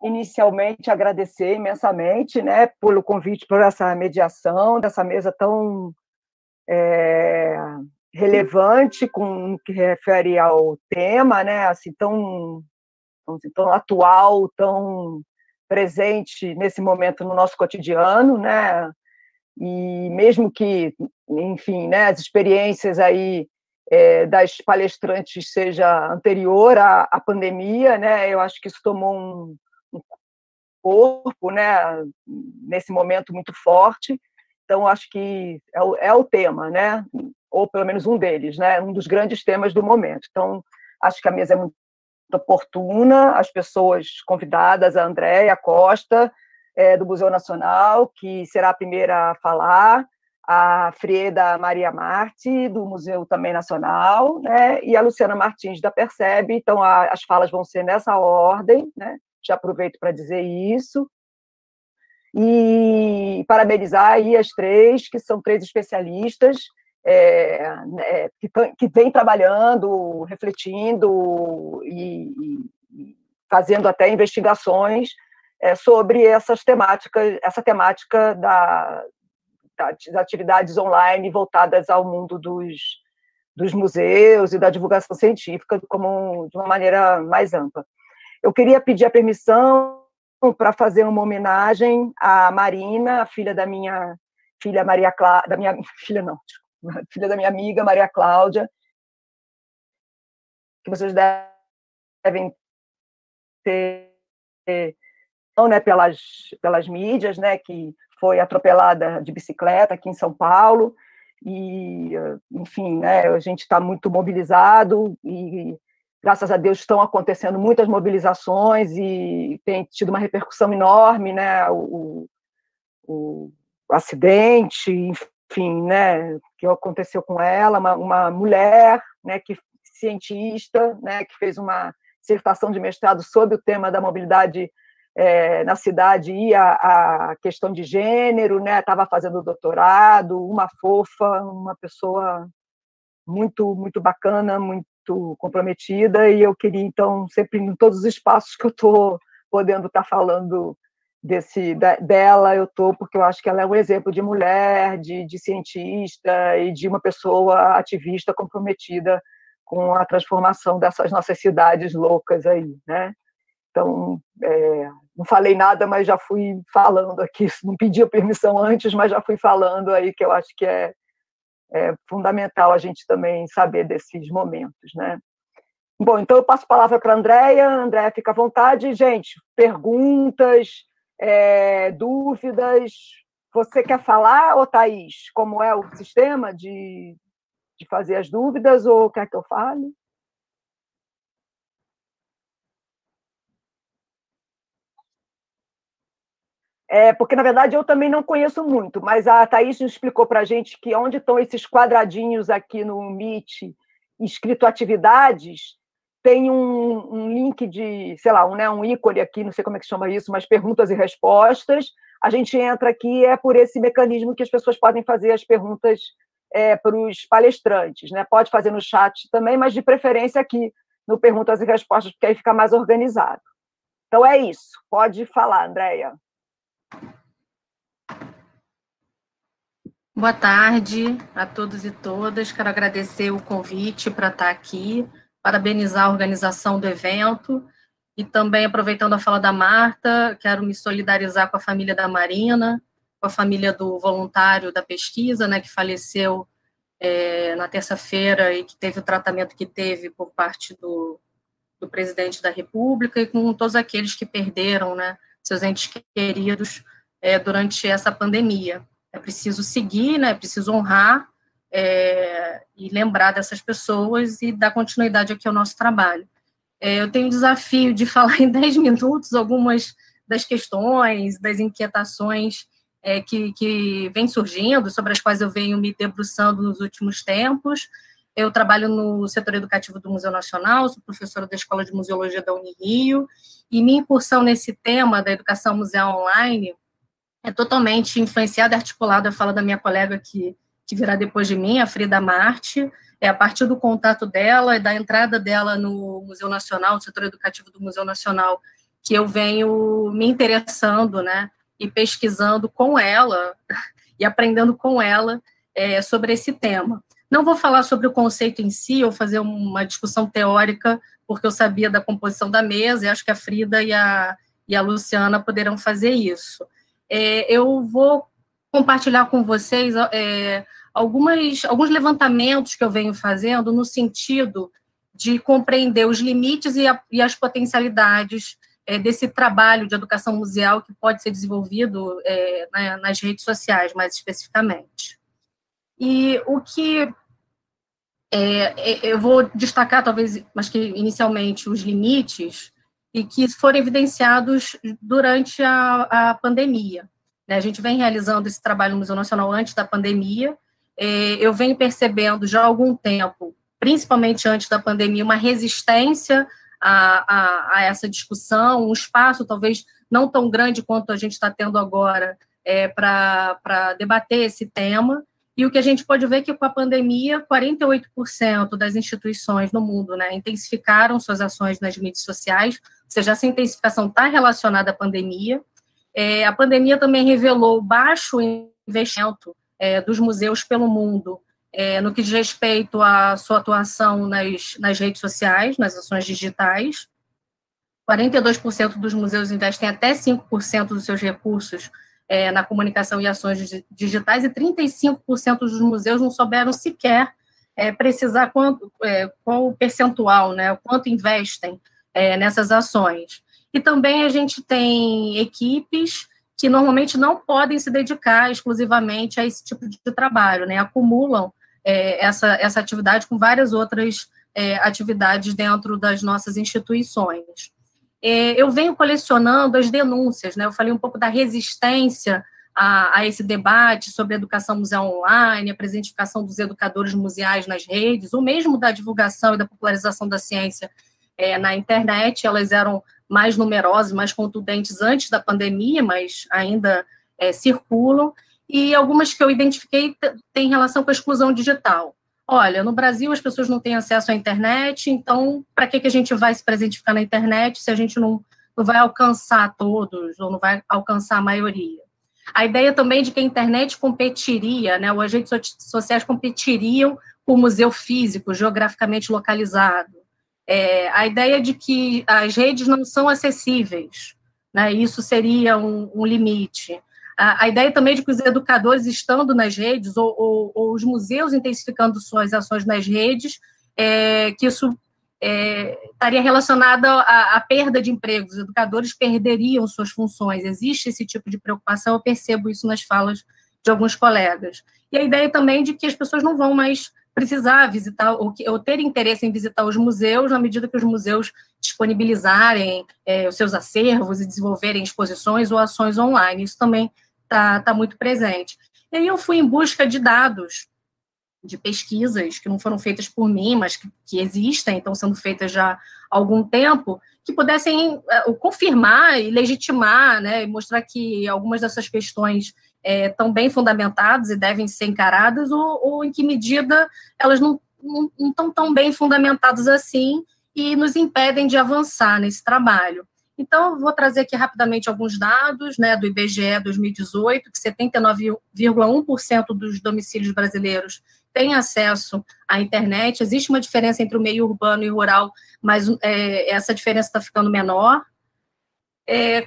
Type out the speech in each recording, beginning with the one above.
inicialmente agradecer imensamente, né, pelo convite, por essa mediação, dessa mesa tão relevante, com que refere ao tema, né, assim, tão atual, tão presente nesse momento no nosso cotidiano, né, e mesmo que, enfim, né, as experiências aí das palestrantes seja anterior à pandemia, né, eu acho que isso tomou um corpo, né, nesse momento muito forte. Então, acho que é o tema, né, ou pelo menos um deles, né, um dos grandes temas do momento. Então, acho que a mesa é muito oportuna, as pessoas convidadas, a Andréia Costa, do Museu Nacional, que será a primeira a falar, a Frieda Maria Marti, do Museu também Nacional, né, e a Luciana Martins, da Percebe. Então, as falas vão ser nessa ordem, né, já aproveito para dizer isso, e parabenizar aí as três, que são três especialistas, que vêm trabalhando, refletindo e fazendo até investigações sobre essa temática das atividades online voltadas ao mundo dos museus e da divulgação científica de uma maneira mais ampla. Eu queria pedir a permissão para fazer uma homenagem à Marina, a filha da minha filha Maria Cláudia, da minha filha não, desculpa, filha da minha amiga Maria Cláudia, que vocês devem ter, né, pelas mídias, né, que foi atropelada de bicicleta aqui em São Paulo, e, enfim, né, a gente está muito mobilizado e, graças a Deus, estão acontecendo muitas mobilizações e tem tido uma repercussão enorme, né, o acidente, enfim, né, que aconteceu com ela, uma mulher, né, cientista, né, que fez uma dissertação de mestrado sobre o tema da mobilidade na cidade e a questão de gênero, né, estava fazendo doutorado, uma fofa, uma pessoa muito, muito bacana, muito comprometida, e eu queria, então, sempre em todos os espaços que eu estou podendo estar falando dela, eu estou, porque eu acho que ela é um exemplo de mulher, de cientista e de uma pessoa ativista comprometida com a transformação dessas nossas cidades loucas aí, né? Então, não falei nada, mas já fui falando aqui, não pedi a permissão antes, mas já fui falando aí, que eu acho que é fundamental a gente também saber desses momentos, né? Bom, então eu passo a palavra para a Andréia. Andréia, fica à vontade. Gente, perguntas, dúvidas. Você quer falar, ou Thaís, como é o sistema de fazer as dúvidas, ou quer que eu fale? Porque, na verdade, eu também não conheço muito, mas a Thaís explicou para a gente que onde estão esses quadradinhos aqui no Meet, escrito atividades, tem um link de, sei lá, um ícone aqui, não sei como é que chama isso, mas perguntas e respostas. A gente entra aqui, por esse mecanismo que as pessoas podem fazer as perguntas para os palestrantes, né? Pode fazer no chat também, mas de preferência aqui no Perguntas e Respostas, porque aí fica mais organizado. Então é isso. Pode falar, Andréia. Boa tarde a todos e todas. Quero agradecer o convite para estar aqui, parabenizar a organização do evento e também, aproveitando a fala da Marta, quero me solidarizar com a família da Marina, com a família do voluntário da pesquisa, né, que faleceu na terça-feira e que teve o tratamento que teve por parte do presidente da República, e com todos aqueles que perderam, né, seus entes queridos durante essa pandemia. É preciso seguir, né, é preciso honrar e lembrar dessas pessoas e dar continuidade aqui ao nosso trabalho. Eu tenho o desafio de falar em 10 minutos algumas das questões, das inquietações que vêm surgindo, sobre as quais eu venho me debruçando nos últimos tempos. Eu trabalho no setor educativo do Museu Nacional, sou professora da Escola de Museologia da Unirio, e minha incursão nesse tema da educação museal online é totalmente influenciada e articulada a fala da minha colega que virá depois de mim, a Frieda Marti, a partir do contato dela e da entrada dela no Museu Nacional, no setor educativo do Museu Nacional, que eu venho me interessando, né, e pesquisando com ela e aprendendo com ela sobre esse tema. Não vou falar sobre o conceito em si, ou fazer uma discussão teórica, porque eu sabia da composição da mesa, e acho que a Frida e a Luciana poderão fazer isso. Eu vou compartilhar com vocês alguns levantamentos que eu venho fazendo no sentido de compreender os limites e as potencialidades desse trabalho de educação museal que pode ser desenvolvido nas redes sociais, mais especificamente. E o que eu vou destacar, talvez, mas que inicialmente, os limites, e que foram evidenciados durante a pandemia. A gente vem realizando esse trabalho no Museu Nacional antes da pandemia. Eu venho percebendo já há algum tempo, principalmente antes da pandemia, uma resistência a essa discussão, um espaço talvez não tão grande quanto a gente está tendo agora para debater esse tema. E o que a gente pode ver é que, com a pandemia, 48% das instituições no mundo, né, intensificaram suas ações nas mídias sociais, ou seja, essa intensificação está relacionada à pandemia. A pandemia também revelou o baixo investimento dos museus pelo mundo, no que diz respeito à sua atuação nas redes sociais, nas ações digitais. 42% dos museus investem até 5% dos seus recursos na comunicação e ações digitais, e 35% dos museus não souberam sequer precisar qual o percentual, né, quanto investem nessas ações. E também a gente tem equipes que normalmente não podem se dedicar exclusivamente a esse tipo de trabalho, né, acumulam essa atividade com várias outras atividades dentro das nossas instituições. Eu venho colecionando as denúncias, né? Eu falei um pouco da resistência a esse debate sobre a educação museal online, a presentificação dos educadores museais nas redes, ou mesmo da divulgação e da popularização da ciência na internet. Elas eram mais numerosas, mais contundentes antes da pandemia, mas ainda circulam. E algumas que eu identifiquei têm relação com a exclusão digital. Olha, no Brasil as pessoas não têm acesso à internet, então para que a gente vai se presentificar na internet se a gente não vai alcançar todos, ou não vai alcançar a maioria? A ideia também de que a internet competiria, né, ou as redes sociais competiriam com o museu físico, geograficamente localizado. A ideia de que as redes não são acessíveis, né, isso seria um limite. A ideia também de que os educadores estando nas redes, ou os museus intensificando suas ações nas redes, que isso estaria relacionado à perda de empregos, os educadores perderiam suas funções. Existe esse tipo de preocupação, eu percebo isso nas falas de alguns colegas. E a ideia também de que as pessoas não vão mais precisar visitar, ou ter interesse em visitar os museus, na medida que os museus disponibilizarem os seus acervos e desenvolverem exposições ou ações online. Isso também está muito presente. E aí eu fui em busca de dados, de pesquisas que não foram feitas por mim, mas que existem, estão sendo feitas já há algum tempo, que pudessem confirmar e legitimar, né, e mostrar que algumas dessas questões estão bem fundamentadas e devem ser encaradas, ou em que medida elas não estão tão bem fundamentadas assim e nos impedem de avançar nesse trabalho. Então, vou trazer aqui rapidamente alguns dados, né, do IBGE 2018, que 79,1% dos domicílios brasileiros têm acesso à internet. Existe uma diferença entre o meio urbano e rural, mas essa diferença está ficando menor.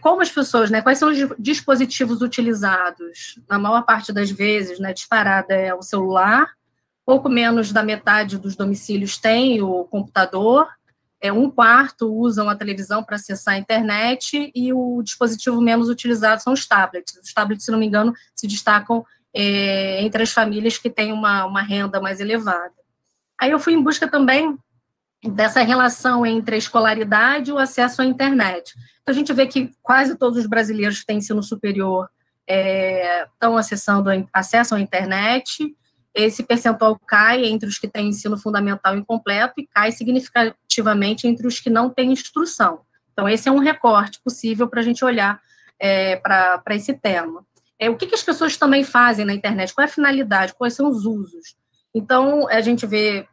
Como as pessoas, né, quais são os dispositivos utilizados? Na maior parte das vezes, né, disparada é o celular, pouco menos da metade dos domicílios tem o computador, 1/4 usam a televisão para acessar a internet, e o dispositivo menos utilizado são os tablets. Os tablets, se não me engano, se destacam entre as famílias que têm uma renda mais elevada. Aí eu fui em busca também dessa relação entre a escolaridade e o acesso à internet. Então, a gente vê que quase todos os brasileiros que têm ensino superior estão acessam à internet. Esse percentual cai entre os que têm ensino fundamental incompleto e cai significativamente entre os que não têm instrução. Então, esse é um recorte possível para a gente olhar para esse tema. O que as pessoas também fazem na internet? Qual é a finalidade? Quais são os usos? Então, a gente vê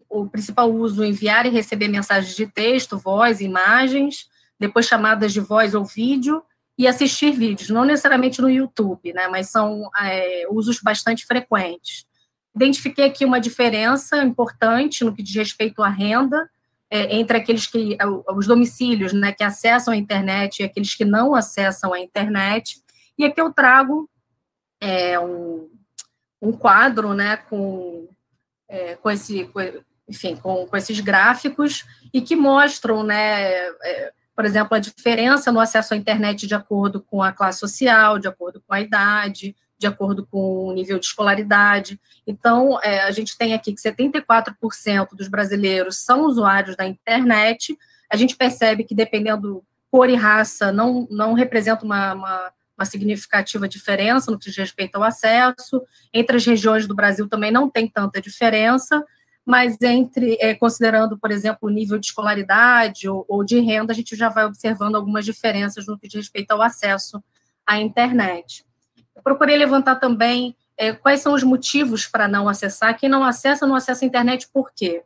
o principal uso: enviar e receber mensagens de texto, voz, imagens, depois chamadas de voz ou vídeo, e assistir vídeos, não necessariamente no YouTube, né, mas são usos bastante frequentes. Identifiquei aqui uma diferença importante no que diz respeito à renda, entre aqueles os domicílios, né, que acessam a internet e aqueles que não acessam a internet, e aqui eu trago um quadro, né, com esses gráficos, e que mostram, né, por exemplo, a diferença no acesso à internet de acordo com a classe social, de acordo com a idade, de acordo com o nível de escolaridade. Então, a gente tem aqui que 74% dos brasileiros são usuários da internet. A gente percebe que, dependendo cor e raça, não representa uma significativa diferença no que diz respeito ao acesso. Entre as regiões do Brasil também não tem tanta diferença, mas considerando, por exemplo, o nível de escolaridade ou de renda, a gente já vai observando algumas diferenças no que diz respeito ao acesso à internet. Eu procurei levantar também quais são os motivos para não acessar. Quem não acessa a internet por quê?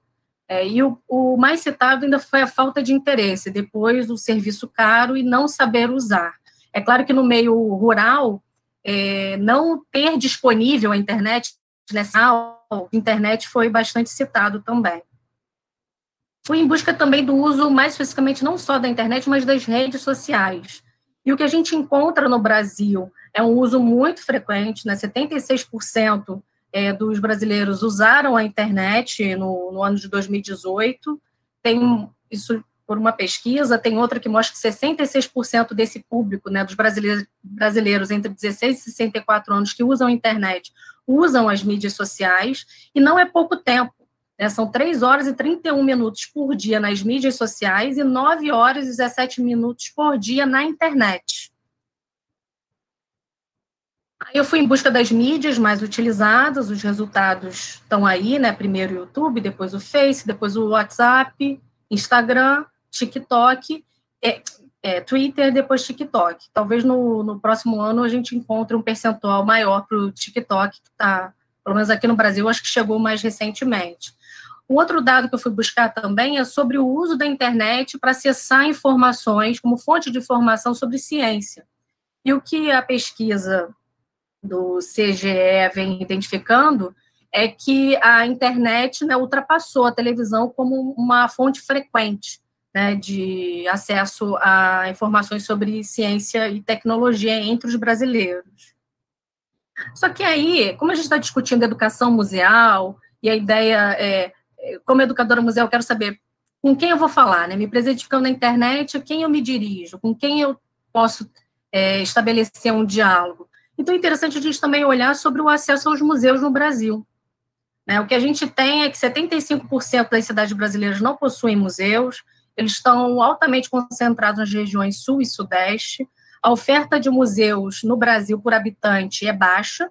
E o mais citado ainda foi a falta de interesse, depois o serviço caro e não saber usar. É claro que no meio rural, não ter disponível a internet internet foi bastante citado também. Fui em busca também do uso, mais especificamente, não só da internet, mas das redes sociais. E o que a gente encontra no Brasil é um uso muito frequente, né? 76% dos brasileiros usaram a internet no ano de 2018. Tem isso por uma pesquisa, tem outra que mostra que 66% desse público, né, dos brasileiros entre 16 e 64 anos que usam a internet, usam as mídias sociais, e não é pouco tempo. São 3 horas e 31 minutos por dia nas mídias sociais e 9 horas e 17 minutos por dia na internet. Aí eu fui em busca das mídias mais utilizadas, os resultados estão aí, né? Primeiro o YouTube, depois o Face, depois o WhatsApp, Instagram, TikTok, Twitter, depois TikTok. Talvez no próximo ano a gente encontre um percentual maior para o TikTok, que está, pelo menos aqui no Brasil, acho que chegou mais recentemente. Um outro dado que eu fui buscar também é sobre o uso da internet para acessar informações, como fonte de informação sobre ciência. E o que a pesquisa do CGE vem identificando é que a internet, né, ultrapassou a televisão como uma fonte frequente, né, de acesso a informações sobre ciência e tecnologia entre os brasileiros. Só que aí, como a gente está discutindo educação museal, e a ideia como educadora museal, eu quero saber com quem eu vou falar, né? Me presentificando na internet, a quem eu me dirijo, com quem eu posso estabelecer um diálogo. Então, é interessante a gente também olhar sobre o acesso aos museus no Brasil. Né? O que a gente tem é que 75% das cidades brasileiras não possuem museus, eles estão altamente concentrados nas regiões sul e sudeste, a oferta de museus no Brasil por habitante é baixa.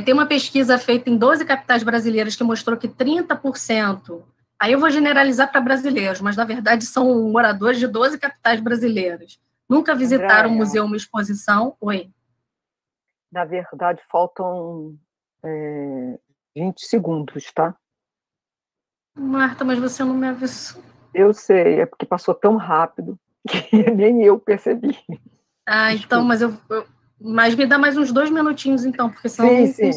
Tem uma pesquisa feita em 12 capitais brasileiras que mostrou que 30%, aí eu vou generalizar para brasileiros, mas na verdade são moradores de 12 capitais brasileiras, nunca visitaram um museu, uma exposição. Oi? Na verdade, faltam 20 segundos, tá? Marta, mas você não me avisou. Eu sei, é porque passou tão rápido que nem eu percebi. Ah, então, mas me dá mais uns 2 minutinhos, então, porque senão... Sim,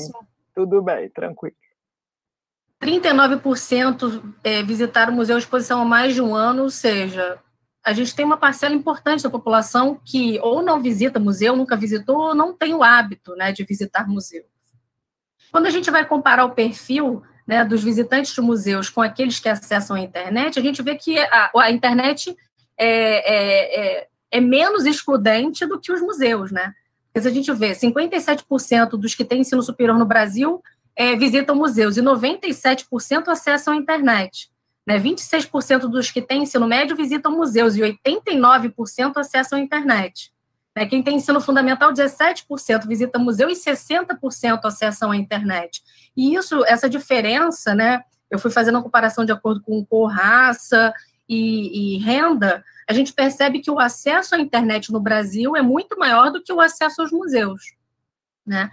tudo bem, tranquilo. 39% visitaram o museu de exposição há mais de um ano, ou seja, a gente tem uma parcela importante da população que ou não visita museu, nunca visitou, ou não tem o hábito, né, de visitar museu. Quando a gente vai comparar o perfil, né, dos museus com aqueles que acessam a internet, a gente vê que a internet é menos excludente do que os museus, né? Porque se a gente vê, 57% dos que têm ensino superior no Brasil visitam museus e 97% acessam a internet. Né? 26% dos que têm ensino médio visitam museus e 89% acessam a internet. Né? Quem tem ensino fundamental, 17% visita museu e 60% acessam a internet. E essa diferença, né, eu fui fazendo a comparação de acordo com cor, raça e renda, a gente percebe que o acesso à internet no Brasil é muito maior do que o acesso aos museus. né?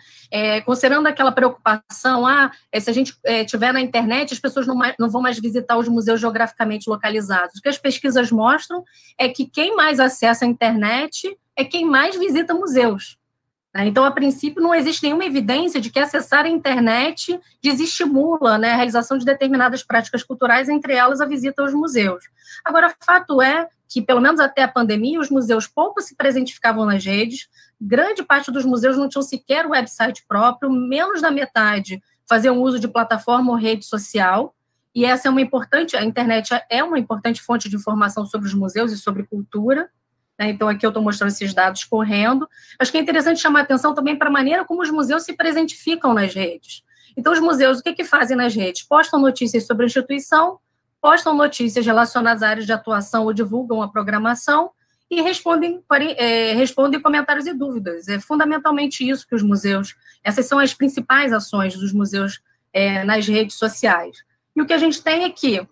Considerando aquela preocupação, se a gente tiver na internet, as pessoas não vão mais visitar os museus geograficamente localizados. O que as pesquisas mostram é que quem mais acessa a internet é quem mais visita museus. Então, a princípio, não existe nenhuma evidência de que acessar a internet desestimula, né, a realização de determinadas práticas culturais, entre elas a visita aos museus. Agora, fato é que, pelo menos até a pandemia, os museus pouco se presentificavam nas redes, grande parte dos museus não tinham sequer website próprio, menos da metade faziam uso de plataforma ou rede social, e essa a internet é uma importante fonte de informação sobre os museus e sobre cultura. Então, aqui eu estou mostrando esses dados correndo. Acho que é interessante chamar a atenção também para a maneira como os museus se presentificam nas redes. Então, os museus, o que fazem nas redes? Postam notícias sobre a instituição, postam notícias relacionadas à área de atuação ou divulgam a programação e respondem comentários e dúvidas. É fundamentalmente isso que os museus... Essas são as principais ações dos museus nas redes sociais. E o que a gente tem é que,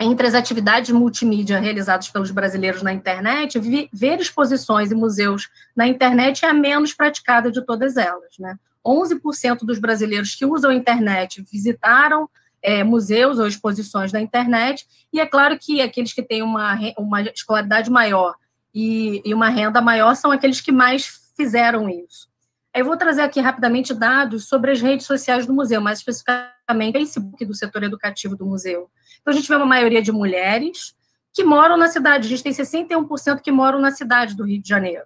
entre as atividades multimídia realizadas pelos brasileiros na internet, ver exposições e museus na internet é a menos praticada de todas elas, né? 11% dos brasileiros que usam a internet visitaram museus ou exposições na internet, e é claro que aqueles que têm uma escolaridade maior e uma renda maior são aqueles que mais fizeram isso. Eu vou trazer aqui rapidamente dados sobre as redes sociais do museu, mais especificamente o Facebook do setor educativo do museu. Então, a gente vê uma maioria de mulheres que moram na cidade. A gente tem 61% que moram na cidade do Rio de Janeiro,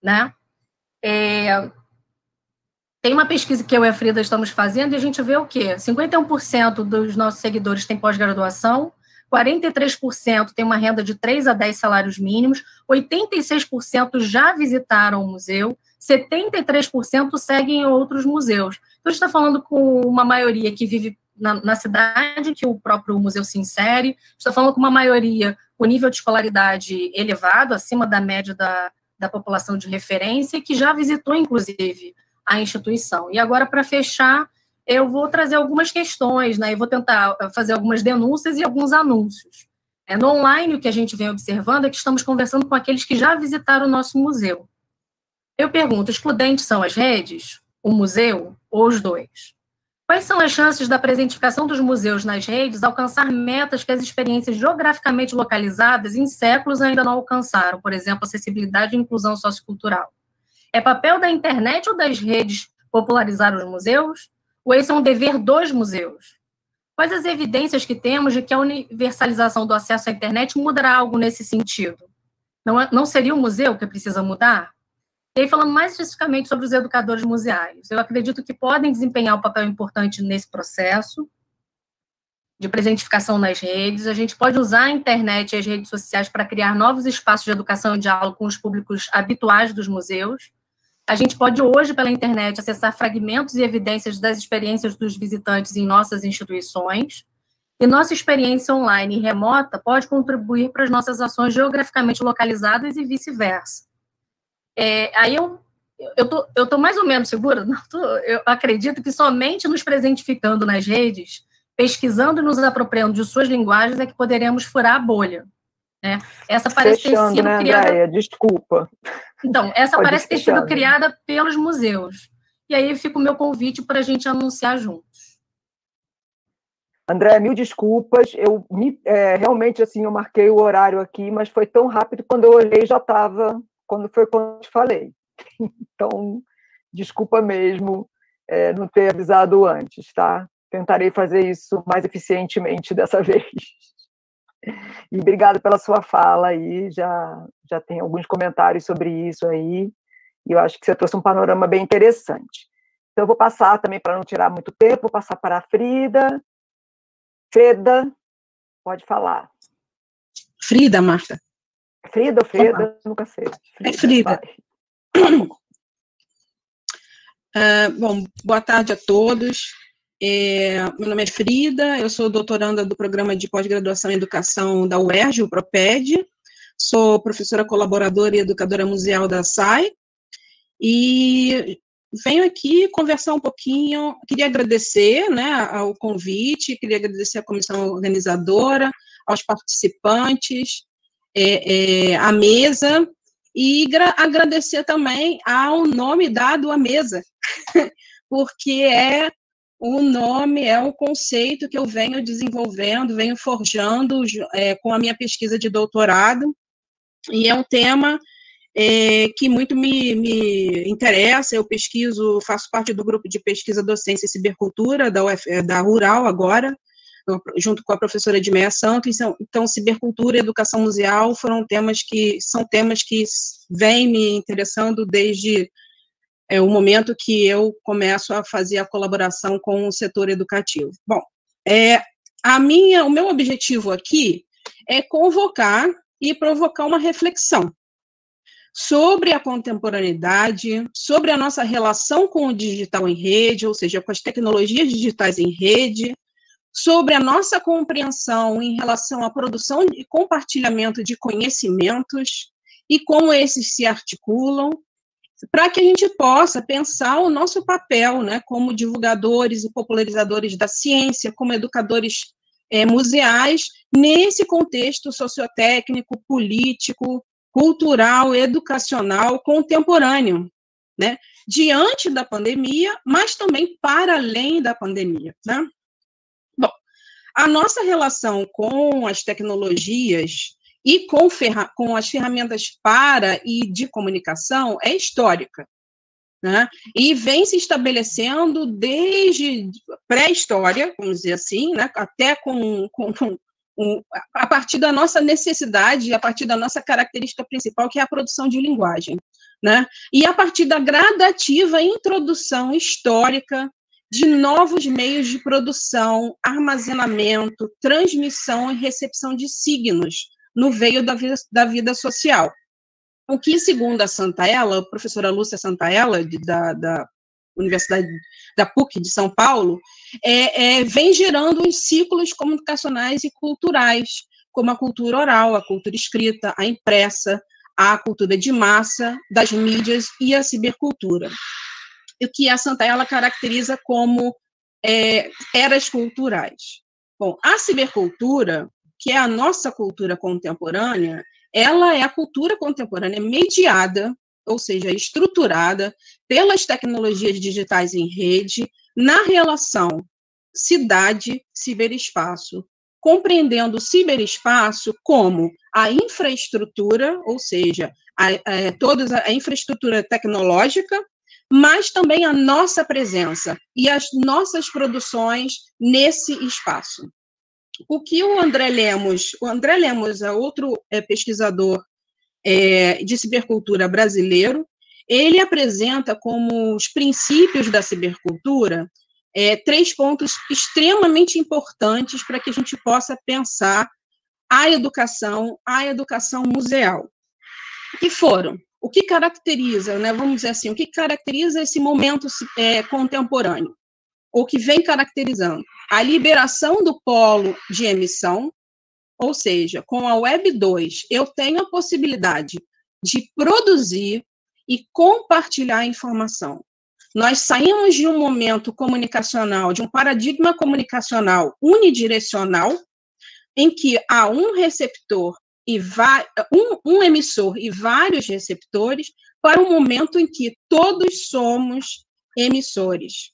né? Tem uma pesquisa que eu e a Frida estamos fazendo e a gente vê o quê? 51% dos nossos seguidores têm pós-graduação, 43% têm uma renda de 3 a 10 salários mínimos, 86% já visitaram o museu, 73% seguem outros museus. Então, a gente está falando com uma maioria que vive na cidade, que o próprio museu se insere, está falando com uma maioria com nível de escolaridade elevado, acima da média da população de referência, que já visitou, inclusive, a instituição. E agora, para fechar, eu vou trazer algumas questões, né? Eu vou tentar fazer algumas denúncias e alguns anúncios. No online, o que a gente vem observando é que estamos conversando com aqueles que já visitaram o nosso museu. Eu pergunto, excludentes são as redes, o museu ou os dois? Quais são as chances da presentificação dos museus nas redes alcançar metas que as experiências geograficamente localizadas em séculos ainda não alcançaram, por exemplo, acessibilidade e inclusão sociocultural? É papel da internet ou das redes popularizar os museus? Ou esse é um dever dos museus? Quais as evidências que temos de que a universalização do acesso à internet mudará algo nesse sentido? Não seria o museu que precisa mudar? E aí, falando mais especificamente sobre os educadores museais, eu acredito que podem desempenhar um papel importante nesse processo de presentificação nas redes. A gente pode usar a internet e as redes sociais para criar novos espaços de educação e diálogo com os públicos habituais dos museus. A gente pode, hoje, pela internet, acessar fragmentos e evidências das experiências dos visitantes em nossas instituições. E nossa experiência online e remota pode contribuir para as nossas ações geograficamente localizadas e vice-versa. Aí eu estou mais ou menos segura, eu acredito que somente nos presentificando nas redes, pesquisando e nos apropriando de suas linguagens é que poderemos furar a bolha. Né? Essa parece ter sido criada... Andréia, desculpa. Então, essa parece ter sido criada pelos museus. E aí fica o meu convite para a gente anunciar juntos. Andréia, mil desculpas, realmente, assim, eu marquei o horário aqui, mas foi tão rápido, quando eu olhei já estava... quando eu te falei. Então, desculpa mesmo não ter avisado antes, tá? Tentarei fazer isso mais eficientemente dessa vez. E obrigada pela sua fala aí, já tem alguns comentários sobre isso aí, e eu acho que você trouxe um panorama bem interessante. Então, eu vou passar também, para não tirar muito tempo, vou passar para a Frida. Frida, pode falar. Frida, Marta. Frida ou Freda? Nunca sei. É Frida. Bom, boa tarde a todos. Meu nome é Frida, eu sou doutoranda do Programa de Pós-Graduação em Educação da UERJ, o PROPED, sou professora colaboradora e educadora museal da SAI, e venho aqui conversar um pouquinho, queria agradecer, né, ao convite, queria agradecer à comissão organizadora, aos participantes, à mesa, e agradecer também ao nome dado à mesa, porque o nome é um conceito que eu venho desenvolvendo, venho forjando com a minha pesquisa de doutorado, e é um tema que muito me interessa. Eu pesquiso, faço parte do grupo de pesquisa Docência e Cibercultura da Rural agora, junto com a professora Edmeia Santos. Então, cibercultura e educação museal são temas que vêm me interessando desde o momento que eu começo a fazer a colaboração com o setor educativo. Bom, o meu objetivo aqui é convocar e provocar uma reflexão sobre a contemporaneidade, sobre a nossa relação com o digital em rede, ou seja, com as tecnologias digitais em rede, sobre a nossa compreensão em relação à produção e compartilhamento de conhecimentos e como esses se articulam, para que a gente possa pensar o nosso papel, né, como divulgadores e popularizadores da ciência, como educadores museais, nesse contexto sociotécnico, político, cultural, educacional, contemporâneo, né, diante da pandemia, mas também para além da pandemia, né? Bom, a nossa relação com as tecnologias e com as ferramentas para e de comunicação é histórica, né? E vem se estabelecendo desde pré-história, vamos dizer assim, né? Até a partir da nossa necessidade, a partir da nossa característica principal, que é a produção de linguagem, né? E a partir da gradativa introdução histórica de novos meios de produção, armazenamento, transmissão e recepção de signos no veio da vida social. O que, segundo a professora Lúcia Santaella, da Universidade da PUC de São Paulo, vem gerando os ciclos comunicacionais e culturais, como a cultura oral, a cultura escrita, a impressa, a cultura de massa, das mídias e a cibercultura. O que a Santaella caracteriza como eras culturais. Bom, a cibercultura, que é a nossa cultura contemporânea, ela é a cultura contemporânea mediada, ou seja, estruturada pelas tecnologias digitais em rede, na relação cidade-ciberespaço, compreendendo o ciberespaço como a infraestrutura, ou seja, toda a infraestrutura tecnológica, mas também a nossa presença e as nossas produções nesse espaço. O que o André Lemos é outro pesquisador de cibercultura brasileiro, ele apresenta como os princípios da cibercultura 3 pontos extremamente importantes para que a gente possa pensar a educação museal, que foram o que caracteriza, né, vamos dizer assim, o que caracteriza esse momento contemporâneo, ou que vem caracterizando a liberação do polo de emissão, ou seja, com a Web 2, eu tenho a possibilidade de produzir e compartilhar informação. Nós saímos de um momento comunicacional, de um paradigma comunicacional unidirecional, em que há um receptor e um emissor e vários receptores, para um momento em que todos somos emissores.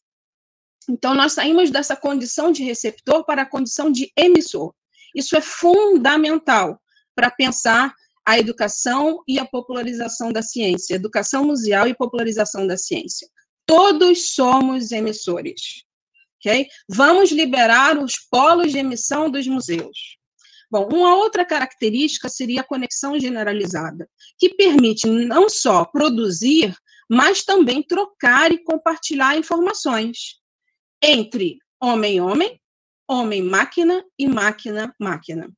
Então, nós saímos dessa condição de receptor para a condição de emissor. Isso é fundamental para pensar a educação e a popularização da ciência, educação museal e popularização da ciência. Todos somos emissores, ok? Vamos liberar os polos de emissão dos museus. Bom, uma outra característica seria a conexão generalizada, que permite não só produzir, mas também trocar e compartilhar informações entre homem-homem, homem-máquina e máquina-máquina.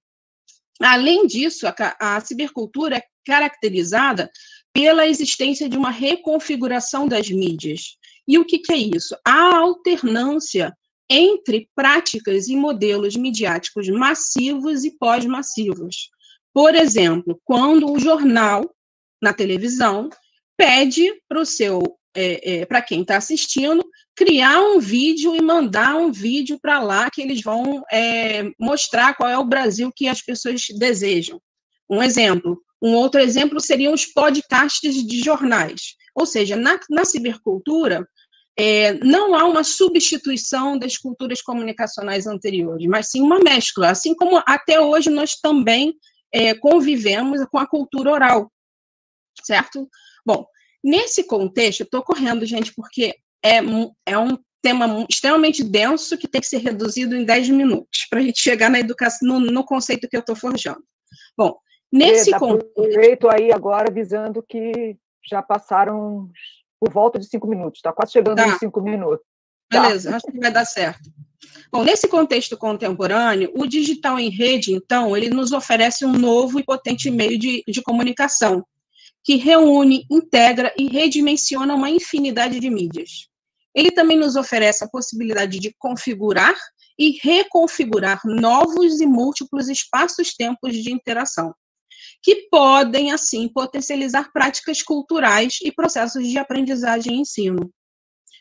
Além disso, a cibercultura é caracterizada pela existência de uma reconfiguração das mídias. E o que é isso? A alternância entre práticas e modelos midiáticos massivos e pós-massivos. Por exemplo, quando o jornal, na televisão, pede para quem está assistindo, criar um vídeo e mandar um vídeo para lá que eles vão mostrar qual é o Brasil que as pessoas desejam. Um exemplo. Um outro exemplo seriam os podcasts de jornais. Ou seja, na cibercultura, não há uma substituição das culturas comunicacionais anteriores, mas sim uma mescla, assim como até hoje nós também convivemos com a cultura oral, certo? Bom, nesse contexto, eu estou correndo, gente, porque é um tema extremamente denso que tem que ser reduzido em 10 minutos, para a gente chegar na educação, no conceito que eu estou forjando. Bom, nesse contexto... Aproveito aí agora avisando que já passaram por volta de 5 minutos, está quase chegando nos 5 minutos. Beleza, acho que vai dar certo. Bom, nesse contexto contemporâneo, o digital em rede, então, ele nos oferece um novo e potente meio de comunicação, que reúne, integra e redimensiona uma infinidade de mídias. Ele também nos oferece a possibilidade de configurar e reconfigurar novos e múltiplos espaços-tempos de interação, que podem, assim, potencializar práticas culturais e processos de aprendizagem e ensino.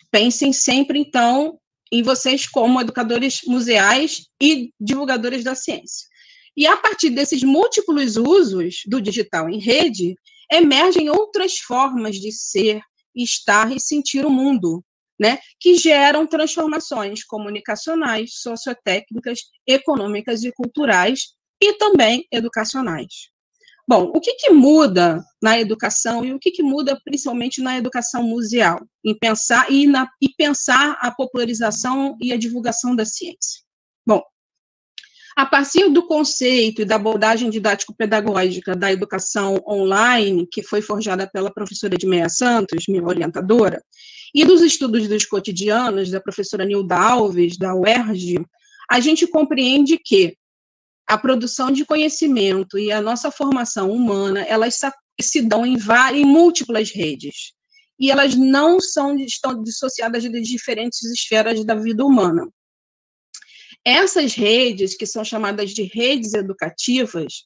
Pensem sempre, então, em vocês como educadores museais e divulgadores da ciência. E, a partir desses múltiplos usos do digital em rede, emergem outras formas de ser, estar e sentir o mundo, né, que geram transformações comunicacionais, sociotécnicas, econômicas e culturais, e também educacionais. Bom, o que muda na educação e o que muda principalmente na educação museal, em pensar pensar a popularização e a divulgação da ciência? Bom, a partir do conceito e da abordagem didático-pedagógica da educação online, que foi forjada pela professora Edmeia Santos, minha orientadora, e dos estudos dos cotidianos da professora Nilda Alves, da UERJ, a gente compreende que a produção de conhecimento e a nossa formação humana, elas se dão em múltiplas redes, e elas não estão dissociadas de diferentes esferas da vida humana. Essas redes, que são chamadas de redes educativas,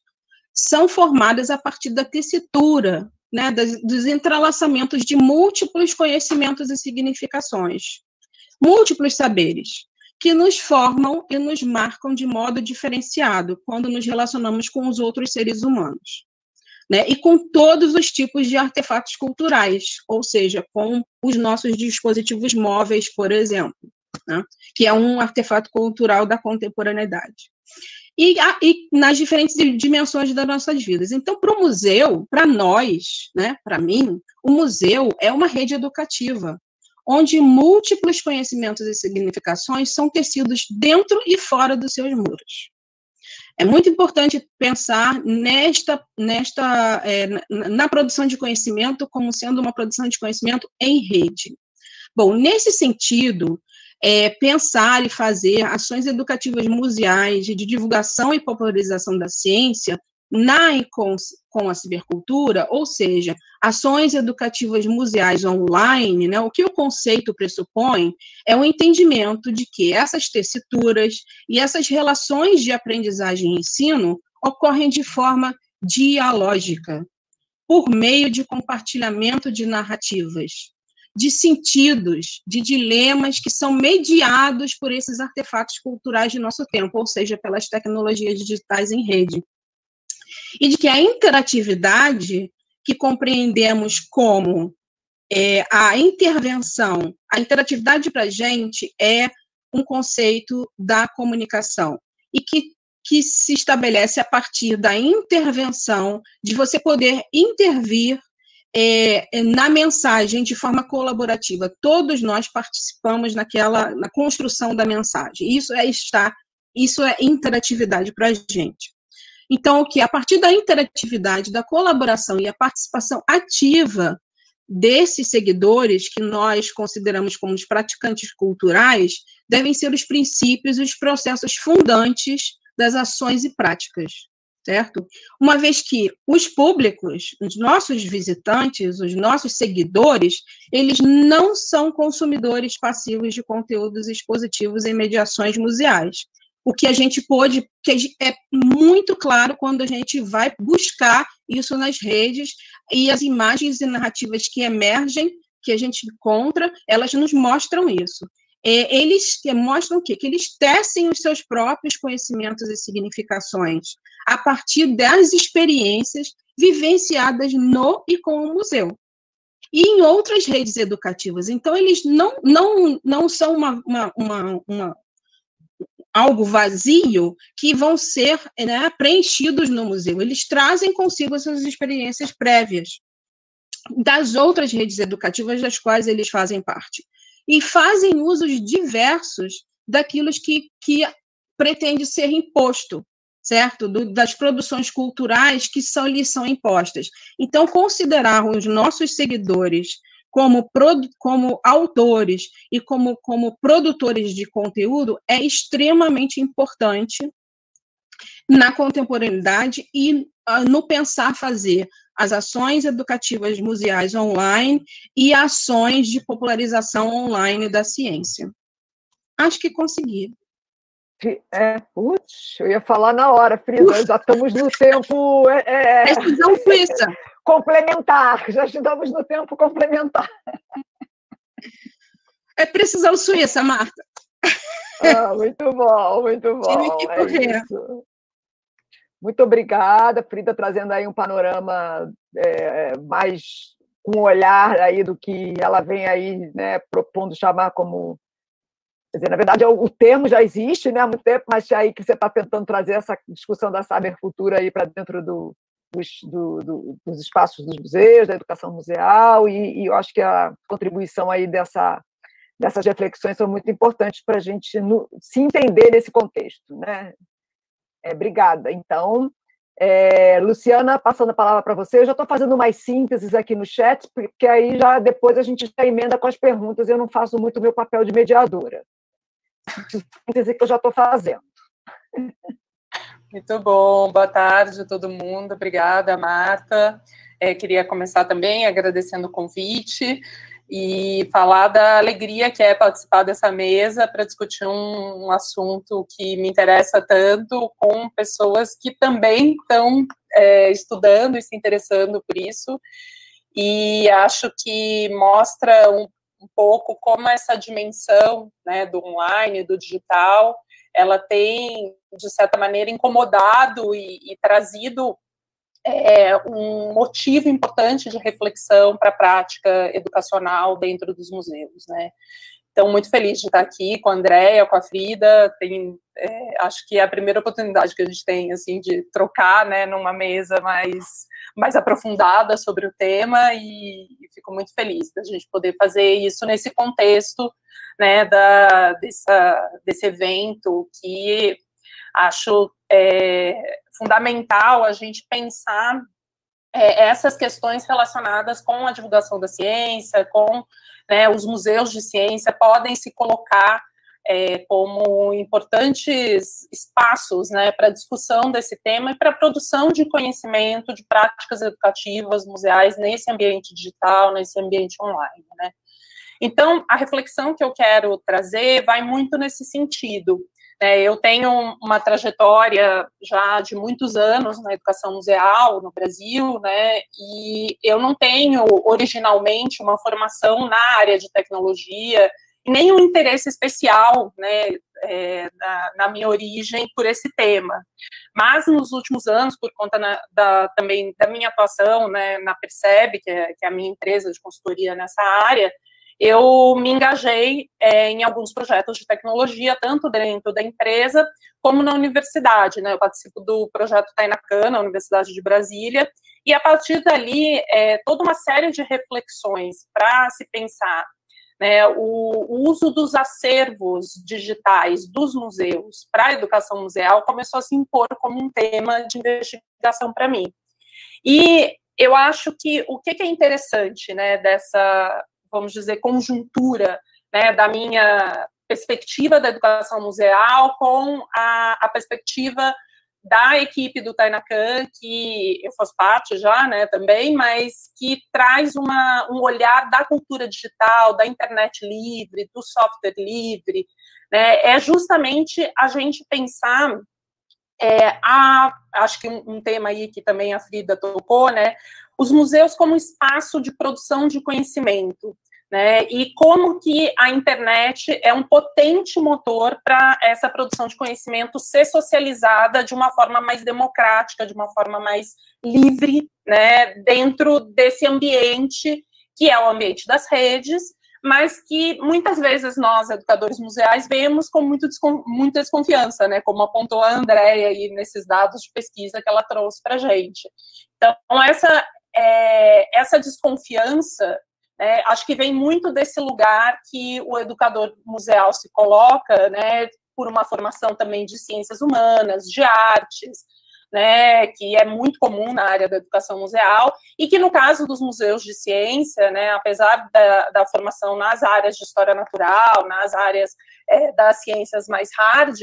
são formadas a partir da tessitura, né, dos entrelaçamentos de múltiplos conhecimentos e significações, múltiplos saberes, que nos formam e nos marcam de modo diferenciado quando nos relacionamos com os outros seres humanos, né, e com todos os tipos de artefatos culturais, ou seja, com os nossos dispositivos móveis, por exemplo, né, que é um artefato cultural da contemporaneidade. E nas diferentes dimensões das nossas vidas. Então, para o museu, para nós, né, para mim, o museu é uma rede educativa, onde múltiplos conhecimentos e significações são tecidos dentro e fora dos seus muros. É muito importante pensar na produção de conhecimento como sendo uma produção de conhecimento em rede. Bom, nesse sentido, pensar e fazer ações educativas museais de divulgação e popularização da ciência com a cibercultura, ou seja, ações educativas museais online, né, o que o conceito pressupõe é o entendimento de que essas tessituras e essas relações de aprendizagem e ensino ocorrem de forma dialógica, por meio de compartilhamento de narrativas, de sentidos, de dilemas que são mediados por esses artefatos culturais de nosso tempo, ou seja, pelas tecnologias digitais em rede. E de que a interatividade, que compreendemos como a intervenção, a interatividade para a gente é um conceito da comunicação, e que se estabelece a partir da intervenção, de você poder intervir na mensagem de forma colaborativa. Todos nós participamos na construção da mensagem. Isso é interatividade para a gente. Então, a partir da interatividade, da colaboração e a participação ativa desses seguidores, que nós consideramos como os praticantes culturais, devem ser os princípios e os processos fundantes das ações e práticas, certo? Uma vez que os públicos, os nossos visitantes, os nossos seguidores, eles não são consumidores passivos de conteúdos expositivos em mediações museais. O que a gente é muito claro quando a gente vai buscar isso nas redes, e as imagens e narrativas que emergem, que a gente encontra, elas nos mostram isso. Eles mostram o quê? Que eles tecem os seus próprios conhecimentos e significações a partir das experiências vivenciadas no e com o museu. e em outras redes educativas. Então, eles não são algo vazio que vão ser, né, preenchidos no museu. Eles trazem consigo essas experiências prévias das outras redes educativas das quais eles fazem parte. E fazem usos diversos daquilo que pretende ser imposto, certo? Das produções culturais que lhes são impostas. Então, considerar os nossos seguidores como autores e como produtores de conteúdo é extremamente importante na contemporaneidade e no pensar fazer as ações educativas museais online e ações de popularização online da ciência. Acho que consegui. Putz, eu ia falar na hora, Frida, já estamos no tempo... Precisão suíça. Complementar, já estamos no tempo complementar. É precisão suíça, Marta. Muito bom, muito bom. Tive que correr. Muito obrigada, Frida, trazendo aí um panorama mais com um olhar aí do que ela vem aí, né, propondo chamar como... Quer dizer, na verdade, o termo já existe, né, há muito tempo, mas aí que você está tentando trazer essa discussão da sabercultura aí para dentro dos espaços dos museus, da educação museal, e eu acho que a contribuição aí dessas reflexões são muito importantes para a gente se entender nesse contexto, né? Obrigada. Então, Luciana, passando a palavra para você, eu já estou fazendo mais sínteses aqui no chat, porque aí já depois a gente já emenda com as perguntas, eu não faço muito o meu papel de mediadora. Síntese que eu já estou fazendo. Muito bom, boa tarde a todo mundo, obrigada, Marta. Queria começar também agradecendo o convite e falar da alegria que é participar dessa mesa para discutir um assunto que me interessa tanto, com pessoas que também estão estudando e se interessando por isso, e acho que mostra um pouco como essa dimensão, né, do online, do digital, ela tem, de certa maneira, incomodado e trazido um motivo importante de reflexão para a prática educacional dentro dos museus, né? Então, muito feliz de estar aqui com a Andréia, com a Frida. Acho que é a primeira oportunidade que a gente tem, assim, de trocar, né, numa mesa mais aprofundada sobre o tema, e fico muito feliz da gente poder fazer isso nesse contexto, né, desse evento, que acho fundamental a gente pensar essas questões relacionadas com a divulgação da ciência, com, né, os museus de ciência podem se colocar como importantes espaços, né, para discussão desse tema e para a produção de conhecimento, de práticas educativas museais nesse ambiente digital, nesse ambiente online, né. Então, a reflexão que eu quero trazer vai muito nesse sentido. Eu tenho uma trajetória já de muitos anos na educação museal no Brasil, né, e eu não tenho originalmente uma formação na área de tecnologia, nem um interesse especial, né, na minha origem por esse tema. Mas nos últimos anos, por conta também da minha atuação, né, na Percebe, que é a minha empresa de consultoria nessa área, eu me engajei em alguns projetos de tecnologia, tanto dentro da empresa como na universidade, né? Eu participo do projeto Tainacan, na Universidade de Brasília, e a partir dali, toda uma série de reflexões para se pensar, né, o uso dos acervos digitais dos museus para a educação museal começou a se impor como um tema de investigação para mim. E eu acho que o que é interessante, né, dessa, vamos dizer, conjuntura, né, da minha perspectiva da educação museal com a perspectiva da equipe do Tainacan, que eu faço parte já, né, também, mas que traz um olhar da cultura digital, da internet livre, do software livre, né, é justamente a gente pensar, acho que um tema aí que também a Frida tocou, né, os museus como espaço de produção de conhecimento, né, e como que a internet é um potente motor para essa produção de conhecimento ser socializada de uma forma mais democrática, de uma forma mais livre, né, dentro desse ambiente que é o ambiente das redes, mas que muitas vezes nós, educadores museais, vemos com muita desconfiança, né, como apontou a Andréia aí nesses dados de pesquisa que ela trouxe para a gente. Então, essa desconfiança, né, acho que vem muito desse lugar que o educador museal se coloca, né, por uma formação também de ciências humanas, de artes, né, que é muito comum na área da educação museal, e que no caso dos museus de ciência, né, apesar da formação nas áreas de história natural, nas áreas das ciências mais hard,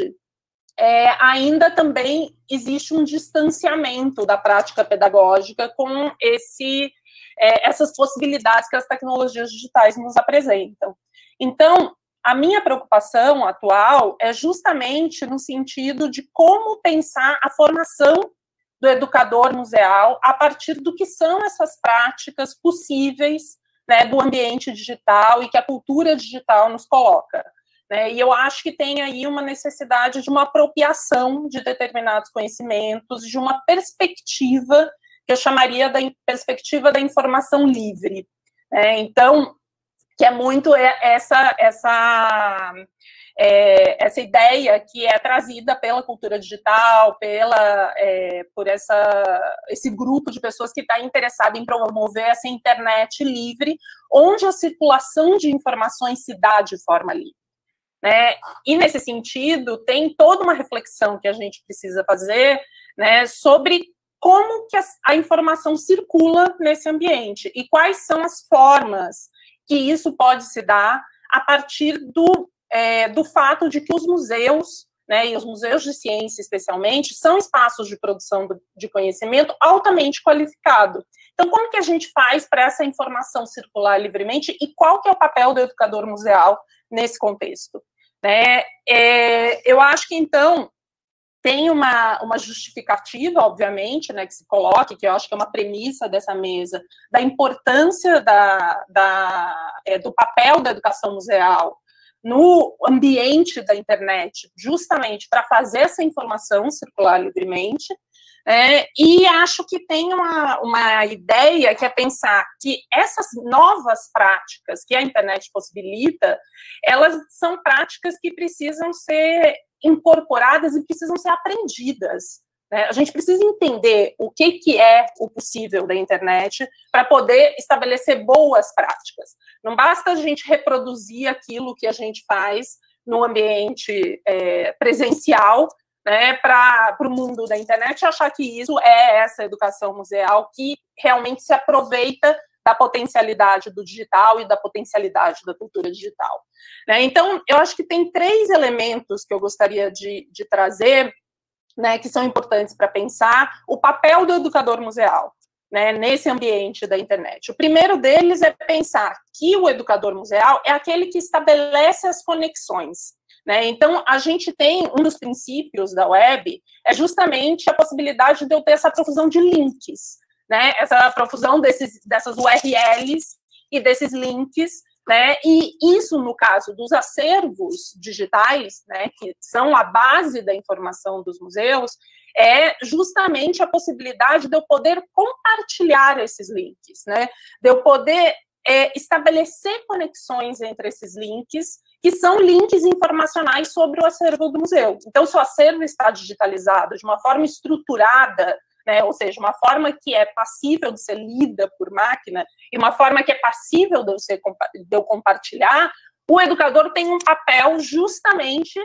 ainda também existe um distanciamento da prática pedagógica com essas possibilidades que as tecnologias digitais nos apresentam. Então, a minha preocupação atual é justamente no sentido de como pensar a formação do educador museal a partir do que são essas práticas possíveis, né, do ambiente digital e que a cultura digital nos coloca. Né? E eu acho que tem aí uma necessidade de uma apropriação de determinados conhecimentos, de uma perspectiva que eu chamaria da perspectiva da informação livre. Então, que é muito essa ideia que é trazida pela cultura digital, por esse grupo de pessoas que está interessado em promover essa internet livre, onde a circulação de informações se dá de forma livre. Né? E, nesse sentido, tem toda uma reflexão que a gente precisa fazer, né, sobre como que a informação circula nesse ambiente e quais são as formas que isso pode se dar a partir do fato de que os museus, né, e os museus de ciência especialmente, são espaços de produção de conhecimento altamente qualificado. Então, como que a gente faz para essa informação circular livremente e qual que é o papel do educador museal nesse contexto? Né? Eu acho que, então, tem uma justificativa, obviamente, né, que se coloque, que eu acho que é uma premissa dessa mesa, da importância do papel da educação museal no ambiente da internet, justamente para fazer essa informação circular livremente, e acho que tem uma ideia que é pensar que essas novas práticas que a internet possibilita, elas são práticas que precisam ser incorporadas e precisam ser aprendidas. Né? A gente precisa entender o que é o possível da internet para poder estabelecer boas práticas. Não basta a gente reproduzir aquilo que a gente faz no ambiente presencial, né, para o mundo da internet, achar que isso é essa educação museal que realmente se aproveita da potencialidade do digital e da potencialidade da cultura digital. Né? Então, eu acho que tem 3 elementos que eu gostaria de trazer, né, que são importantes para pensar o papel do educador museal, né, nesse ambiente da internet. O primeiro deles é pensar que o educador museal é aquele que estabelece as conexões. Né? Então, a gente tem um dos princípios da web, é justamente a possibilidade de eu ter essa profusão de links, né? Essa profusão dessas URLs e desses links, né? E isso, no caso dos acervos digitais, né, que são a base da informação dos museus, é justamente a possibilidade de eu poder compartilhar esses links, né? De eu poder estabelecer conexões entre esses links, que são links informacionais sobre o acervo do museu. Então, se o acervo está digitalizado de uma forma estruturada, né, ou seja, uma forma que é passível de ser lida por máquina e uma forma que é passível de eu compartilhar, o educador tem um papel justamente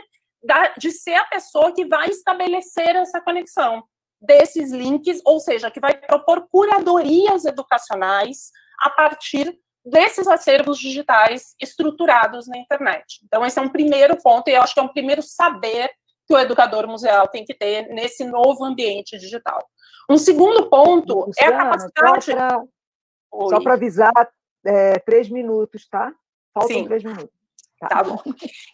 de ser a pessoa que vai estabelecer essa conexão desses links, ou seja, que vai propor curadorias educacionais a partir desses acervos digitais estruturados na internet. Então, esse é um primeiro ponto, e eu acho que é um primeiro saber que o educador museal tem que ter nesse novo ambiente digital. Um segundo ponto é a capacidade... Só para avisar, 3 minutos, tá? Faltam 3 minutos. Tá bom.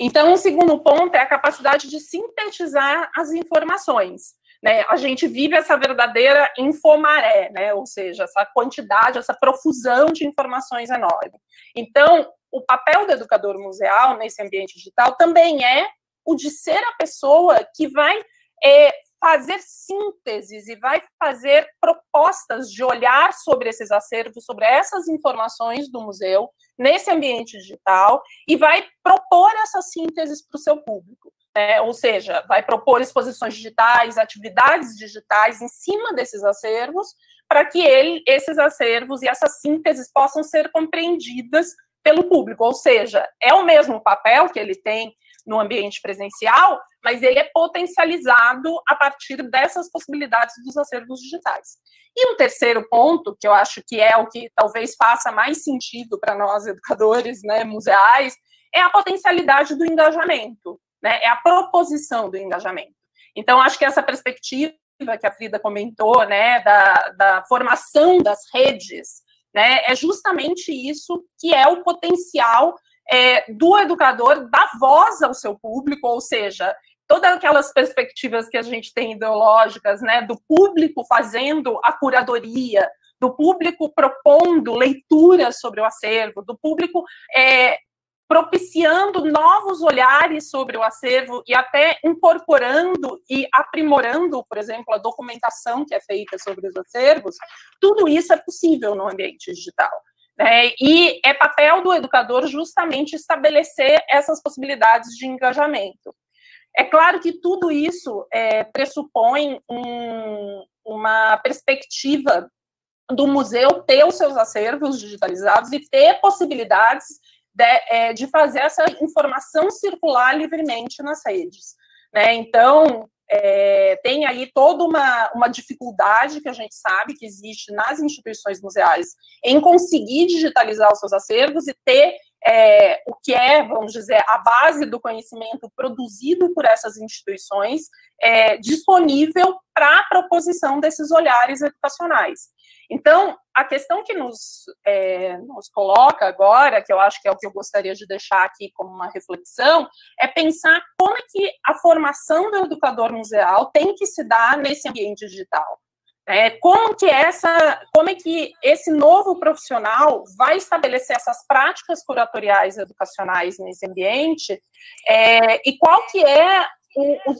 Então, o segundo ponto é a capacidade de sintetizar as informações. Né? A gente vive essa verdadeira infomaré, né? Ou seja, essa quantidade, essa profusão de informações enorme. Então, o papel do educador museal nesse ambiente digital também é o de ser a pessoa que vai fazer sínteses e vai fazer propostas de olhar sobre esses acervos, sobre essas informações do museu, nesse ambiente digital, e vai propor essas sínteses para o seu público. Ou seja, vai propor exposições digitais, atividades digitais em cima desses acervos, para que esses acervos e essas sínteses possam ser compreendidas pelo público. Ou seja, é o mesmo papel que ele tem no ambiente presencial, mas ele é potencializado a partir dessas possibilidades dos acervos digitais. E um terceiro ponto, que eu acho que é o que talvez faça mais sentido para nós, educadores, né, museais, é a potencialidade do engajamento, né, é a proposição do engajamento. Então, acho que essa perspectiva que a Frida comentou, né, da formação das redes, né, é justamente isso que é o potencial do educador dar voz ao seu público, ou seja, todas aquelas perspectivas que a gente tem ideológicas, né, do público fazendo a curadoria, do público propondo leituras sobre o acervo, do público propiciando novos olhares sobre o acervo e até incorporando e aprimorando, por exemplo, a documentação que é feita sobre os acervos, tudo isso é possível no ambiente digital. E é papel do educador justamente estabelecer essas possibilidades de engajamento. É claro que tudo isso pressupõe uma perspectiva do museu ter os seus acervos digitalizados e ter possibilidades de fazer essa informação circular livremente nas redes. Então, tem aí toda uma dificuldade que a gente sabe que existe nas instituições museais em conseguir digitalizar os seus acervos e ter o que é, vamos dizer, a base do conhecimento produzido por essas instituições disponível para a proposição desses olhares educacionais. Então, a questão que nos coloca agora, que eu acho que é o que eu gostaria de deixar aqui como uma reflexão, é pensar como é que a formação do educador museal tem que se dar nesse ambiente digital. Como é que esse novo profissional vai estabelecer essas práticas curatoriais educacionais nesse ambiente, e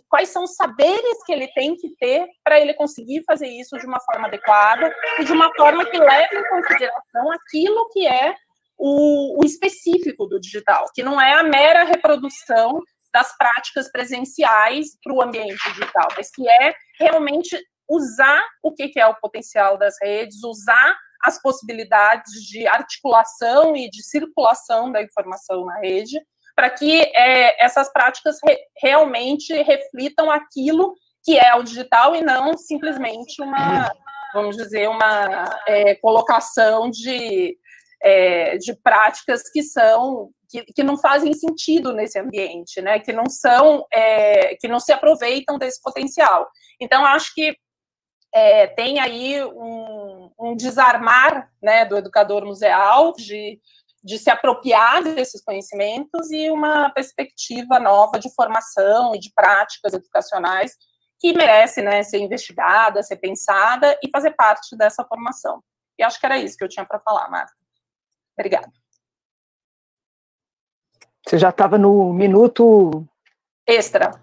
quais são os saberes que ele tem que ter para ele conseguir fazer isso de uma forma adequada e de uma forma que leve em consideração aquilo que é o específico do digital, que não é a mera reprodução das práticas presenciais para o ambiente digital, mas que é realmente usar o que é o potencial das redes, usar as possibilidades de articulação e de circulação da informação na rede, para que essas práticas realmente reflitam aquilo que é o digital e não simplesmente uma colocação de práticas que não fazem sentido nesse ambiente, né? Que não se aproveitam desse potencial. Então, acho que tem aí um desarmar, né, do educador museal de se apropriar desses conhecimentos e uma perspectiva nova de formação e de práticas educacionais que merece, né, ser investigada, ser pensada e fazer parte dessa formação. E acho que era isso que eu tinha para falar, Marta. Obrigada. Você já estava no minuto... Extra.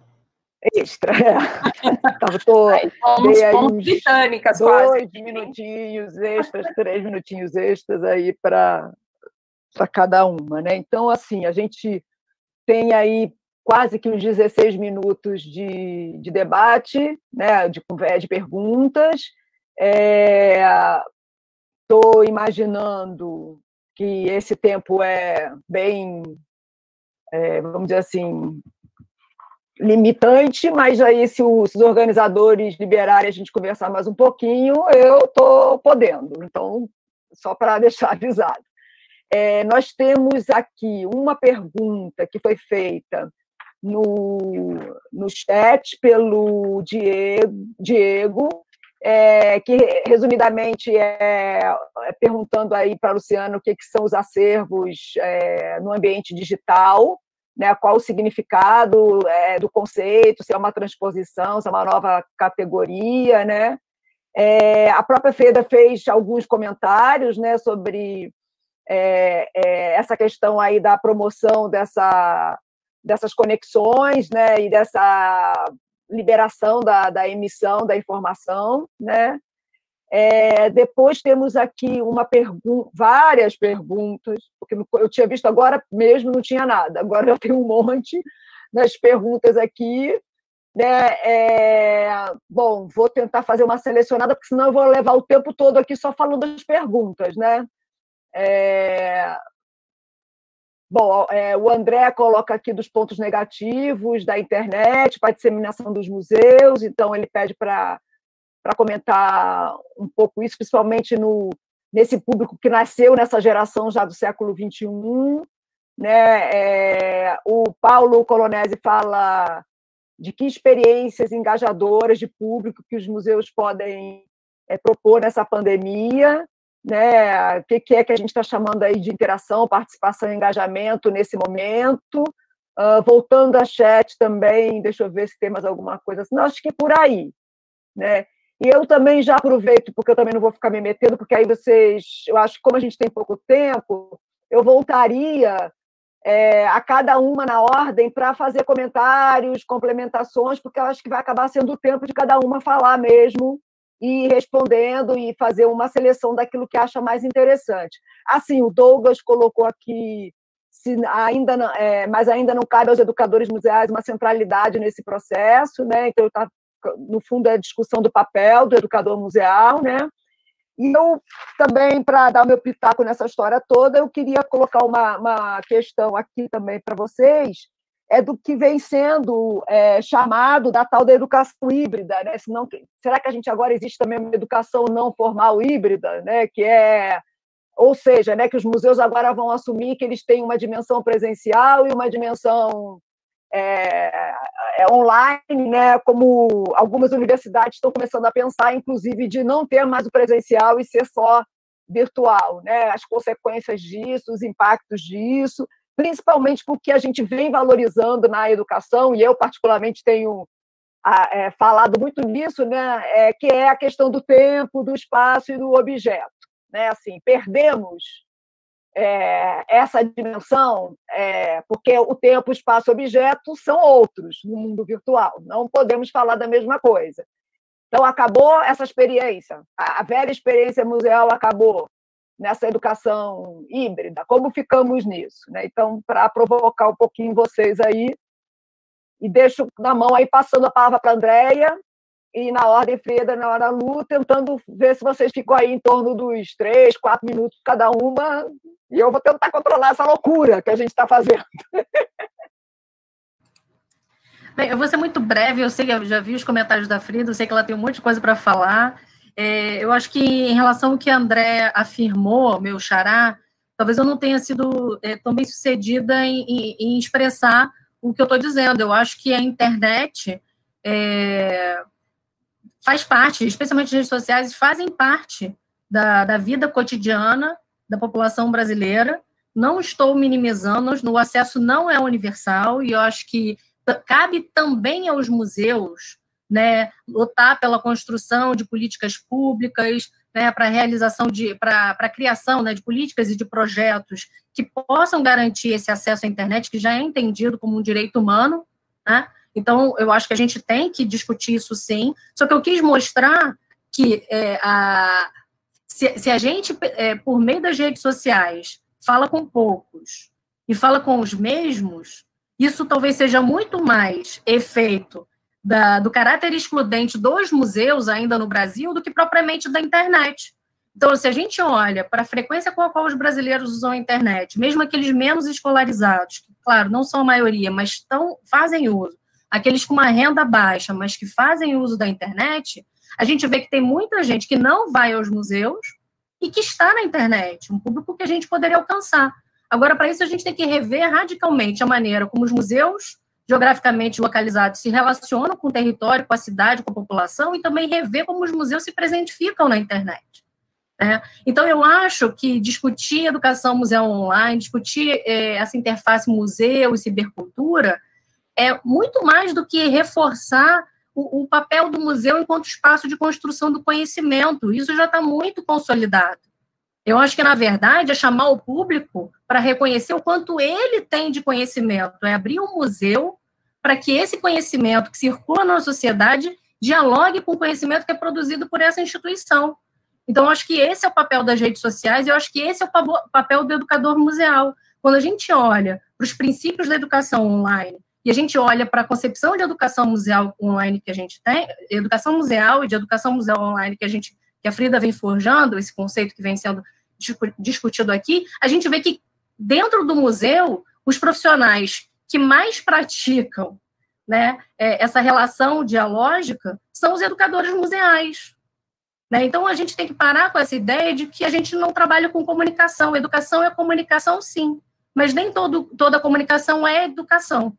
Fomos britânicas, 2 minutinhos extras, 3 minutinhos extras aí para cada uma, né? Então, assim, a gente tem aí quase que uns 16 minutos de debate, né? De perguntas. Estou imaginando que esse tempo é bem, vamos dizer assim, limitante, mas aí se os organizadores liberarem a gente conversar mais um pouquinho, eu estou podendo. Então, só para deixar avisado. Nós temos aqui uma pergunta que foi feita no chat pelo Diego, que resumidamente perguntando aí para a Luciana o que são os acervos no ambiente digital, né, qual o significado do conceito, se é uma transposição, se é uma nova categoria, né? A própria Frida fez alguns comentários, né, sobre essa questão aí da promoção dessas conexões, né, e liberação da emissão da informação, né? Depois temos aqui várias perguntas, porque eu tinha visto agora mesmo, não tinha nada, agora já tem um monte das perguntas aqui, né? Bom, vou tentar fazer uma selecionada, porque senão eu vou levar o tempo todo aqui só falando das perguntas, né? Bom, o André coloca aqui dos pontos negativos da internet para a disseminação dos museus, então ele pede para comentar um pouco isso, principalmente nesse público que nasceu nessa geração já do século XXI. Né? O Paulo Colonese fala de que experiências engajadoras de público que os museus podem propor nessa pandemia, né? O que é que a gente está chamando aí de interação, participação e engajamento nesse momento. Voltando a chat também, deixa eu ver se tem mais alguma coisa assim. Não, acho que é por aí, né? E eu também já aproveito, porque eu também não vou ficar me metendo, porque aí eu acho que como a gente tem pouco tempo, eu voltaria a cada uma na ordem para fazer comentários, complementações, porque eu acho que vai acabar sendo o tempo de cada uma falar mesmo, e respondendo e fazer uma seleção daquilo que acha mais interessante. Assim, o Douglas colocou aqui, mas ainda não cabe aos educadores museais uma centralidade nesse processo, né? Então, no fundo, é a discussão do papel do educador museal, né? E eu também, para dar o meu pitaco nessa história toda, eu queria colocar uma questão aqui também para vocês, do que vem sendo chamado da tal da educação híbrida, né? Será que a gente agora existe também uma educação não formal híbrida, né? Ou seja, né, que os museus agora vão assumir que eles têm uma dimensão presencial e uma dimensão online, né, como algumas universidades estão começando a pensar, inclusive, de não ter mais o presencial e ser só virtual, né? As consequências disso, os impactos disso, principalmente porque a gente vem valorizando na educação, e eu particularmente tenho falado muito nisso, né, que é a questão do tempo, do espaço e do objeto, né? Assim, perdemos essa dimensão, porque o tempo, o espaço, o objeto são outros no mundo virtual, não podemos falar da mesma coisa. Então, acabou essa experiência, a velha experiência museal acabou nessa educação híbrida. Como ficamos nisso, né? Então, para provocar um pouquinho vocês aí, e deixo na mão aí, passando a palavra para a Andréia, e na ordem Freda, na hora Lu, tentando ver se vocês ficam aí em torno dos 3, 4 minutos cada uma, e eu vou tentar controlar essa loucura que a gente está fazendo. Bem, eu vou ser muito breve, eu sei que eu já vi os comentários da Frida, eu sei que ela tem um monte de coisa para falar. Eu acho que, em relação ao que a André afirmou, meu xará, talvez eu não tenha sido tão bem sucedida em expressar o que eu estou dizendo. Eu acho que a internet faz parte, especialmente as redes sociais, fazem parte da vida cotidiana da população brasileira. Não estou minimizando, o acesso não é universal, e eu acho que cabe também aos museus, né, lutar pela construção de políticas públicas, né, para a realização para a criação, né, de políticas e de projetos que possam garantir esse acesso à internet, que já é entendido como um direito humano, né? Então, eu acho que a gente tem que discutir isso, sim. Só que eu quis mostrar que se a gente, por meio das redes sociais, fala com poucos e fala com os mesmos, isso talvez seja muito mais efeito do caráter excludente dos museus ainda no Brasil do que propriamente da internet. Então, se a gente olha para a frequência com a qual os brasileiros usam a internet, mesmo aqueles menos escolarizados, que, claro, não são a maioria, mas fazem uso, aqueles com uma renda baixa, mas que fazem uso da internet, a gente vê que tem muita gente que não vai aos museus e que está na internet, um público que a gente poderia alcançar. Agora, para isso, a gente tem que rever radicalmente a maneira como os museus geograficamente localizados se relacionam com o território, com a cidade, com a população, e também rever como os museus se presentificam na internet. Né? Então, eu acho que discutir educação museal online, discutir essa interface museu e cibercultura, é muito mais do que reforçar o papel do museu enquanto espaço de construção do conhecimento. Isso já está muito consolidado. Eu acho que, na verdade, é chamar o público para reconhecer o quanto ele tem de conhecimento, é abrir um museu para que esse conhecimento que circula na sociedade dialogue com o conhecimento que é produzido por essa instituição. Então, eu acho que esse é o papel das redes sociais, e eu acho que esse é o papel do educador museal. Quando a gente olha para os princípios da educação online, e a gente olha para a concepção de educação museal online que a gente tem, educação museal e de educação museal online que a Frida vem forjando, esse conceito que vem sendo discutido aqui, a gente vê que dentro do museu, os profissionais que mais praticam, né, essa relação dialógica são os educadores museais. Né? Então, a gente tem que parar com essa ideia de que a gente não trabalha com comunicação. Educação é comunicação, sim, mas nem toda comunicação é educação.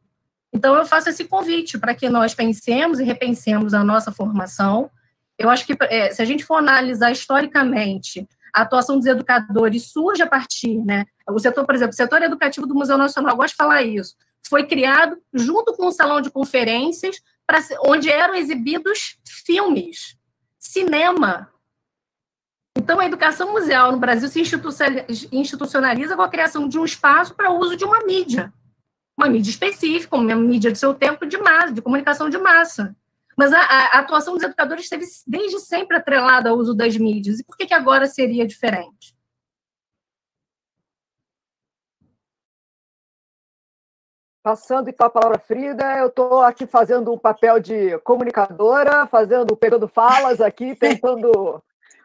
Então, eu faço esse convite para que nós pensemos e repensemos a nossa formação. Eu acho que, se a gente for analisar historicamente, a atuação dos educadores surge a partir, né? O setor, por exemplo, o setor educativo do Museu Nacional, eu gosto de falar isso, foi criado junto com um salão de conferências, onde eram exibidos filmes, cinema. Então, a educação museal no Brasil se institucionaliza com a criação de um espaço para o uso de uma mídia específica, uma mídia de seu tempo de massa, de comunicação de massa. Mas a atuação dos educadores esteve desde sempre atrelada ao uso das mídias. E por que agora seria diferente? Passando então a palavra a Frida, eu estou aqui fazendo o papel de comunicadora, pegando falas aqui, tentando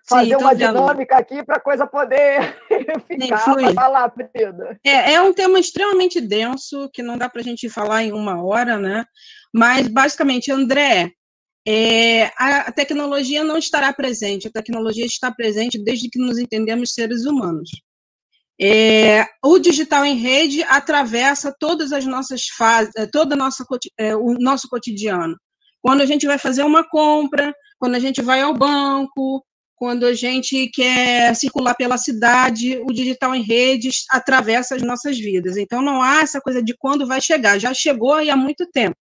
fazer uma dinâmica aqui para a coisa poder ficar. Vai lá, Frida. É um tema extremamente denso, que não dá para a gente falar em uma hora, né? Mas, basicamente, André, a tecnologia não estará presente, a tecnologia está presente desde que nos entendemos seres humanos. O digital em rede atravessa todas as nossas fases, o nosso cotidiano. Quando a gente vai fazer uma compra, quando a gente vai ao banco, quando a gente quer circular pela cidade, o digital em rede atravessa as nossas vidas. Então, não há essa coisa de quando vai chegar, já chegou aí há muito tempo.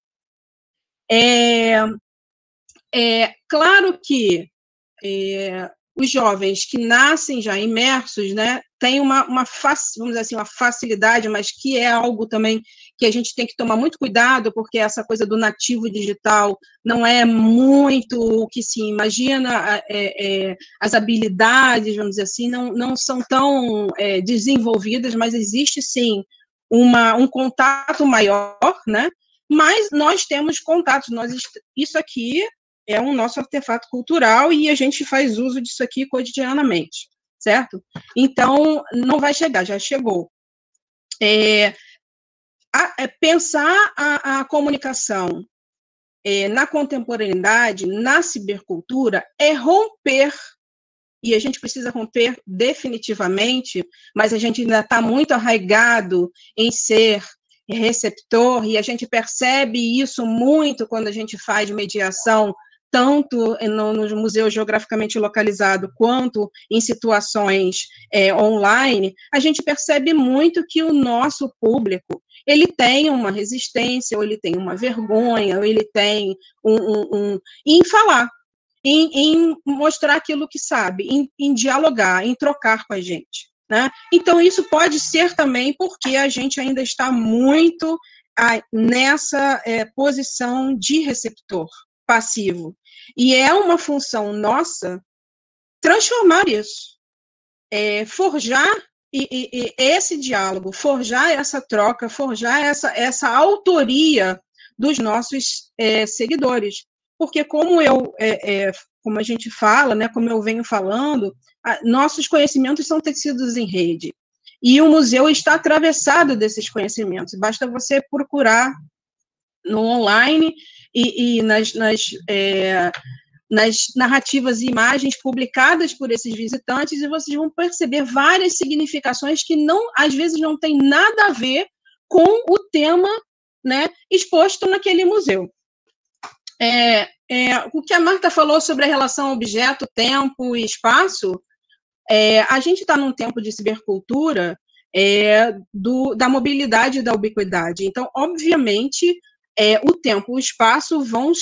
Claro que os jovens que nascem já imersos, né, têm vamos dizer assim, uma facilidade, mas que é algo também que a gente tem que tomar muito cuidado, porque essa coisa do nativo digital não é muito o que se imagina, as habilidades, vamos dizer assim, não são tão desenvolvidas, mas existe sim um contato maior, né? Mas nós temos contatos, isso aqui é um nosso artefato cultural e a gente faz uso disso aqui cotidianamente, certo? Então, não vai chegar, já chegou. Pensar a comunicação na contemporaneidade, na cibercultura, é romper, e a gente precisa romper definitivamente, mas a gente ainda está muito arraigado em ser receptor, e a gente percebe isso muito quando a gente faz mediação, tanto no museu geograficamente localizado, quanto em situações online, a gente percebe muito que o nosso público, ele tem uma resistência, ou ele tem uma vergonha, ou ele tem em falar, em mostrar aquilo que sabe, em dialogar, em trocar com a gente. Né? Então, isso pode ser também porque a gente ainda está muito nessa posição de receptor passivo. E é uma função nossa transformar isso, forjar esse diálogo, forjar essa troca, forjar essa autoria dos nossos seguidores. Porque como a gente fala, né, como eu venho falando, nossos conhecimentos são tecidos em rede. E o museu está atravessado desses conhecimentos. Basta você procurar no online e nas narrativas e imagens publicadas por esses visitantes, e vocês vão perceber várias significações que às vezes não tem nada a ver com o tema, né, exposto naquele museu. O que a Marta falou sobre a relação objeto, tempo e espaço, a gente está num tempo de cibercultura da mobilidade e da ubiquidade. Então, obviamente, o tempo e o espaço vão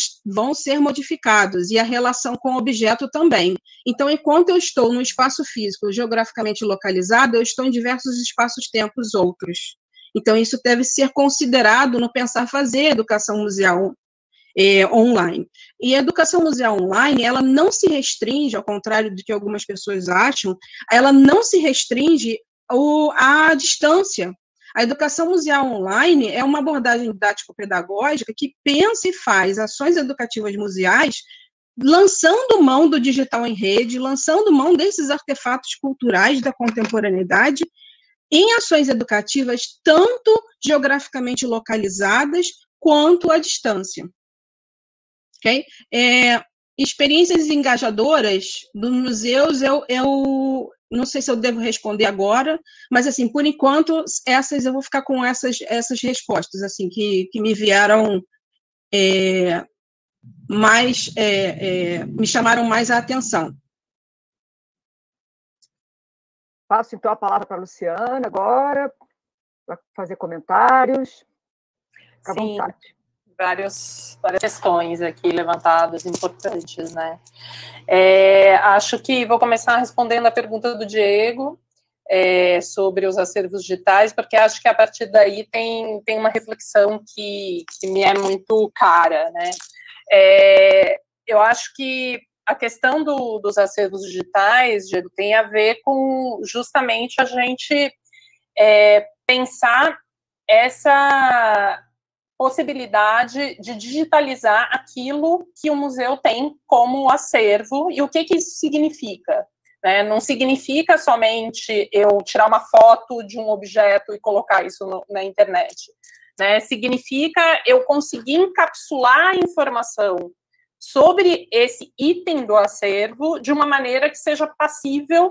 ser modificados, e a relação com o objeto também. Então, enquanto eu estou no espaço físico geograficamente localizado, eu estou em diversos espaços-tempos outros. Então, isso deve ser considerado no pensar fazer educação museal online. E a educação museal online, ela não se restringe, ao contrário do que algumas pessoas acham, ela não se restringe à distância. A educação museal online é uma abordagem didático-pedagógica que pensa e faz ações educativas museais lançando mão do digital em rede, lançando mão desses artefatos culturais da contemporaneidade em ações educativas tanto geograficamente localizadas quanto à distância. Okay? Experiências engajadoras dos museus, eu não sei se eu devo responder agora, mas, assim, por enquanto, eu vou ficar com essas respostas, assim, que me vieram me chamaram mais a atenção. Passo, então, a palavra para a Luciana agora, para fazer comentários. Fica à vontade. Várias questões aqui levantadas, importantes, né? Acho que vou começar respondendo a pergunta do Diego sobre os acervos digitais, porque acho que a partir daí tem uma reflexão que me é muito cara, né? Eu acho que a questão dos acervos digitais, Diego, tem a ver com justamente a gente pensar essa possibilidade de digitalizar aquilo que o museu tem como acervo e o que isso significa. Né? Não significa somente eu tirar uma foto de um objeto e colocar isso na internet. Né? Significa eu conseguir encapsular a informação sobre esse item do acervo de uma maneira que seja passível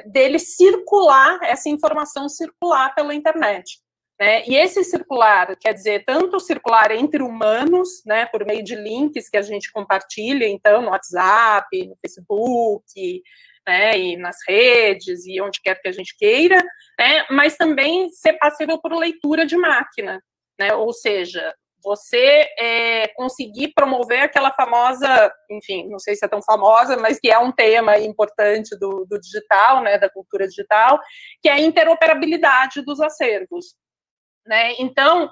dele circular, essa informação circular pela internet. Né? E esse circular, quer dizer, tanto circular entre humanos, né, por meio de links que a gente compartilha, então, no WhatsApp, no Facebook, né, e nas redes, e onde quer que a gente queira, né, mas também ser passível por leitura de máquina, né, ou seja, você conseguir promover aquela famosa, enfim, não sei se é tão famosa, mas que é um tema importante do digital, né, da cultura digital, que é a interoperabilidade dos acervos. Né? Então,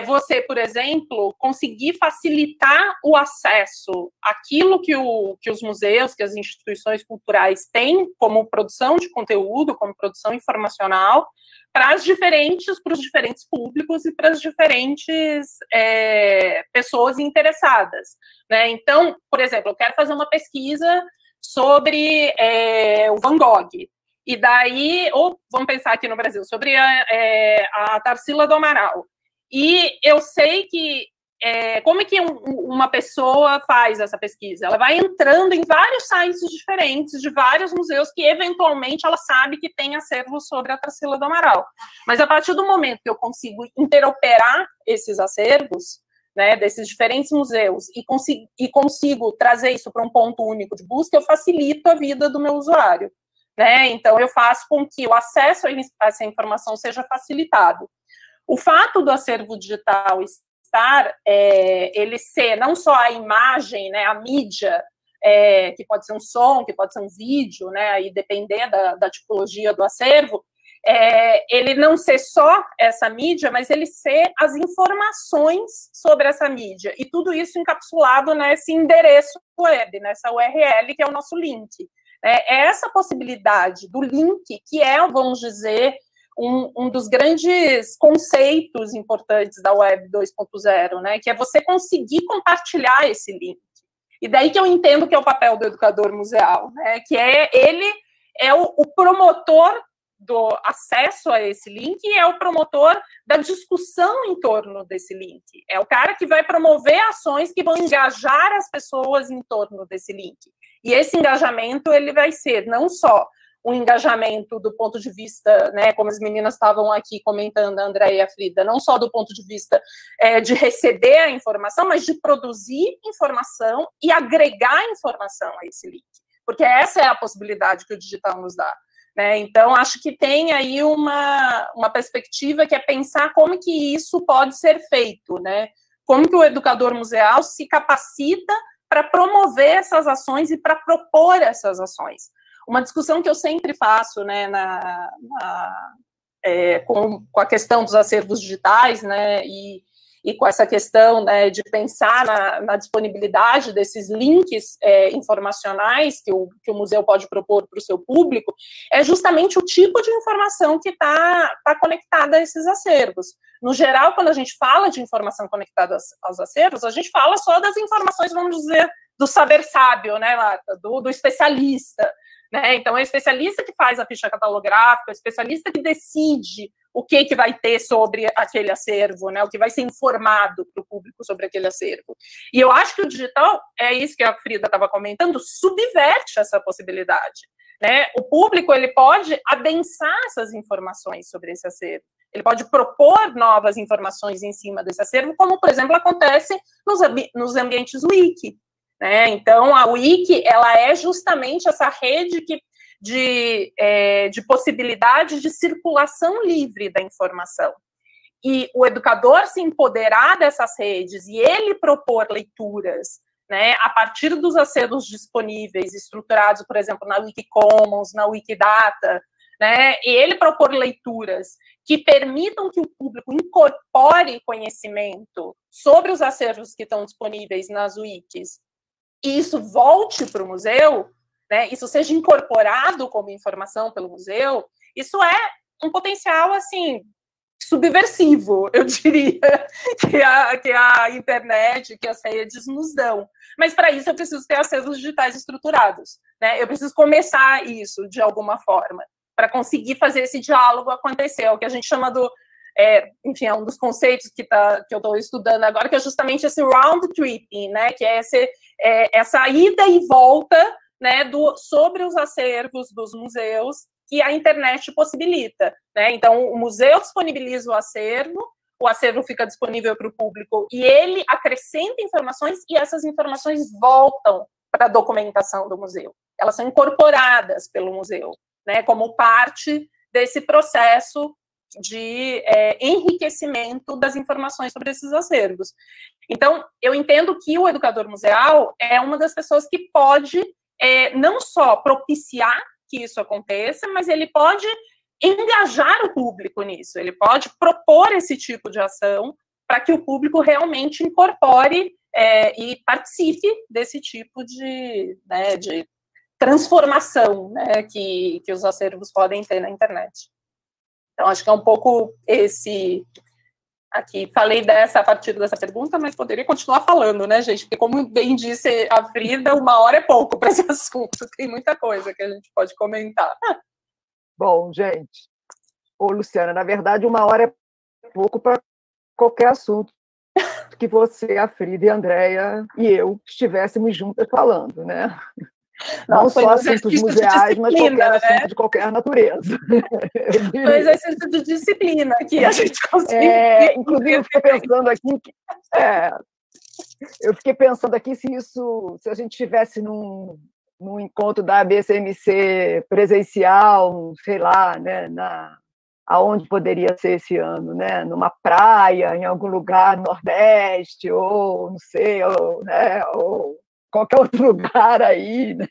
você, por exemplo, conseguir facilitar o acesso àquilo que os museus, que as instituições culturais têm como produção de conteúdo, como produção informacional, para os diferentes públicos e para as diferentes pessoas interessadas. Né? Então, por exemplo, eu quero fazer uma pesquisa sobre o Van Gogh. E daí, ou vamos pensar aqui no Brasil, sobre a Tarsila do Amaral. E eu sei que, como é que uma pessoa faz essa pesquisa? Ela vai entrando em vários sites diferentes, de vários museus, que eventualmente ela sabe que tem acervo sobre a Tarsila do Amaral. Mas a partir do momento que eu consigo interoperar esses acervos, né, desses diferentes museus, e consigo trazer isso para um ponto único de busca, eu facilito a vida do meu usuário. Né? Então, eu faço com que o acesso a essa informação seja facilitado. O fato do acervo digital estar, ele ser não só a imagem, né, a mídia, que pode ser um som, que pode ser um vídeo, né, aí depender da tipologia do acervo, ele não ser só essa mídia, mas ele ser as informações sobre essa mídia, e tudo isso encapsulado nesse endereço web, nessa URL, que é o nosso link. É essa possibilidade do link que vamos dizer, um dos grandes conceitos importantes da Web 2.0, né, que é você conseguir compartilhar esse link. E daí que eu entendo que é o papel do educador museal, né, que ele é o promotor do acesso a esse link e é o promotor da discussão em torno desse link. É o cara que vai promover ações que vão engajar as pessoas em torno desse link. E esse engajamento, ele vai ser não só um engajamento do ponto de vista, né, como as meninas estavam aqui comentando, a Andréia e a Frida, não só do ponto de vista de receber a informação, mas de produzir informação e agregar informação a esse link. Porque essa é a possibilidade que o digital nos dá. Né? Então, acho que tem aí uma perspectiva que é pensar como que isso pode ser feito, né? Como que o educador museal se capacita para promover essas ações e para propor essas ações. Uma discussão que eu sempre faço, né, com a questão dos acervos digitais, né, e com essa questão, né, de pensar na disponibilidade desses links informacionais que o museu pode propor para o seu público, é justamente o tipo de informação que está conectada a esses acervos. No geral, quando a gente fala de informação conectada aos acervos, a gente fala só das informações, vamos dizer, do saber sábio, né, Marta, do especialista, né? Então, é o especialista que faz a ficha catalográfica, é o especialista que decide o que vai ter sobre aquele acervo, né? O que vai ser informado para o público sobre aquele acervo. E eu acho que o digital, é isso que a Frida estava comentando, subverte essa possibilidade, né? O público, ele pode adensar essas informações sobre esse acervo. Ele pode propor novas informações em cima desse acervo, como, por exemplo, acontece nos ambientes wiki, né? Então, a wiki, ela é justamente essa rede de possibilidade de circulação livre da informação. E o educador se empoderar dessas redes e ele propor leituras, né, a partir dos acervos disponíveis, estruturados, por exemplo, na Wikicommons, na Wikidata, né, e ele propor leituras que permitam que o público incorpore conhecimento sobre os acervos que estão disponíveis nas wikis, e isso volte para o museu, né, isso seja incorporado como informação pelo museu, isso é um potencial, assim, subversivo, eu diria, que a internet, que as redes nos dão. Mas, para isso, eu preciso ter acervos digitais estruturados, né, eu preciso começar isso de alguma forma, para conseguir fazer esse diálogo acontecer, o que a gente chama enfim, é um dos conceitos que eu estou estudando agora, que é justamente esse round tripping, né, que é essa ida e volta, né, sobre os acervos dos museus que a internet possibilita, né? Então, o museu disponibiliza o acervo fica disponível para o público e ele acrescenta informações e essas informações voltam para a documentação do museu. Elas são incorporadas pelo museu, né, como parte desse processo de enriquecimento das informações sobre esses acervos. Então, eu entendo que o educador museal é uma das pessoas que pode não só propiciar que isso aconteça, mas ele pode engajar o público nisso, ele pode propor esse tipo de ação para que o público realmente incorpore e participe desse tipo de transformação, né, que os acervos podem ter na internet. Então, acho que é um pouco esse... Aqui, falei a partir dessa pergunta, mas poderia continuar falando, né, gente? Porque, como bem disse a Frida, 1 hora é pouco para esse assunto. Tem muita coisa que a gente pode comentar. Bom, gente, Luciana, na verdade, 1 hora é pouco para qualquer assunto que você, a Frida e a Andréia e eu estivéssemos juntas falando, né? Não só assuntos museais, mas qualquer assunto de qualquer natureza. Foi exercício de disciplina que a gente conseguiu. Inclusive, eu fiquei pensando aqui se a gente estivesse num encontro da ABCMC presencial, sei lá, né, aonde poderia ser esse ano, né? Numa praia, em algum lugar no Nordeste, ou não sei, ou qualquer outro lugar aí, né?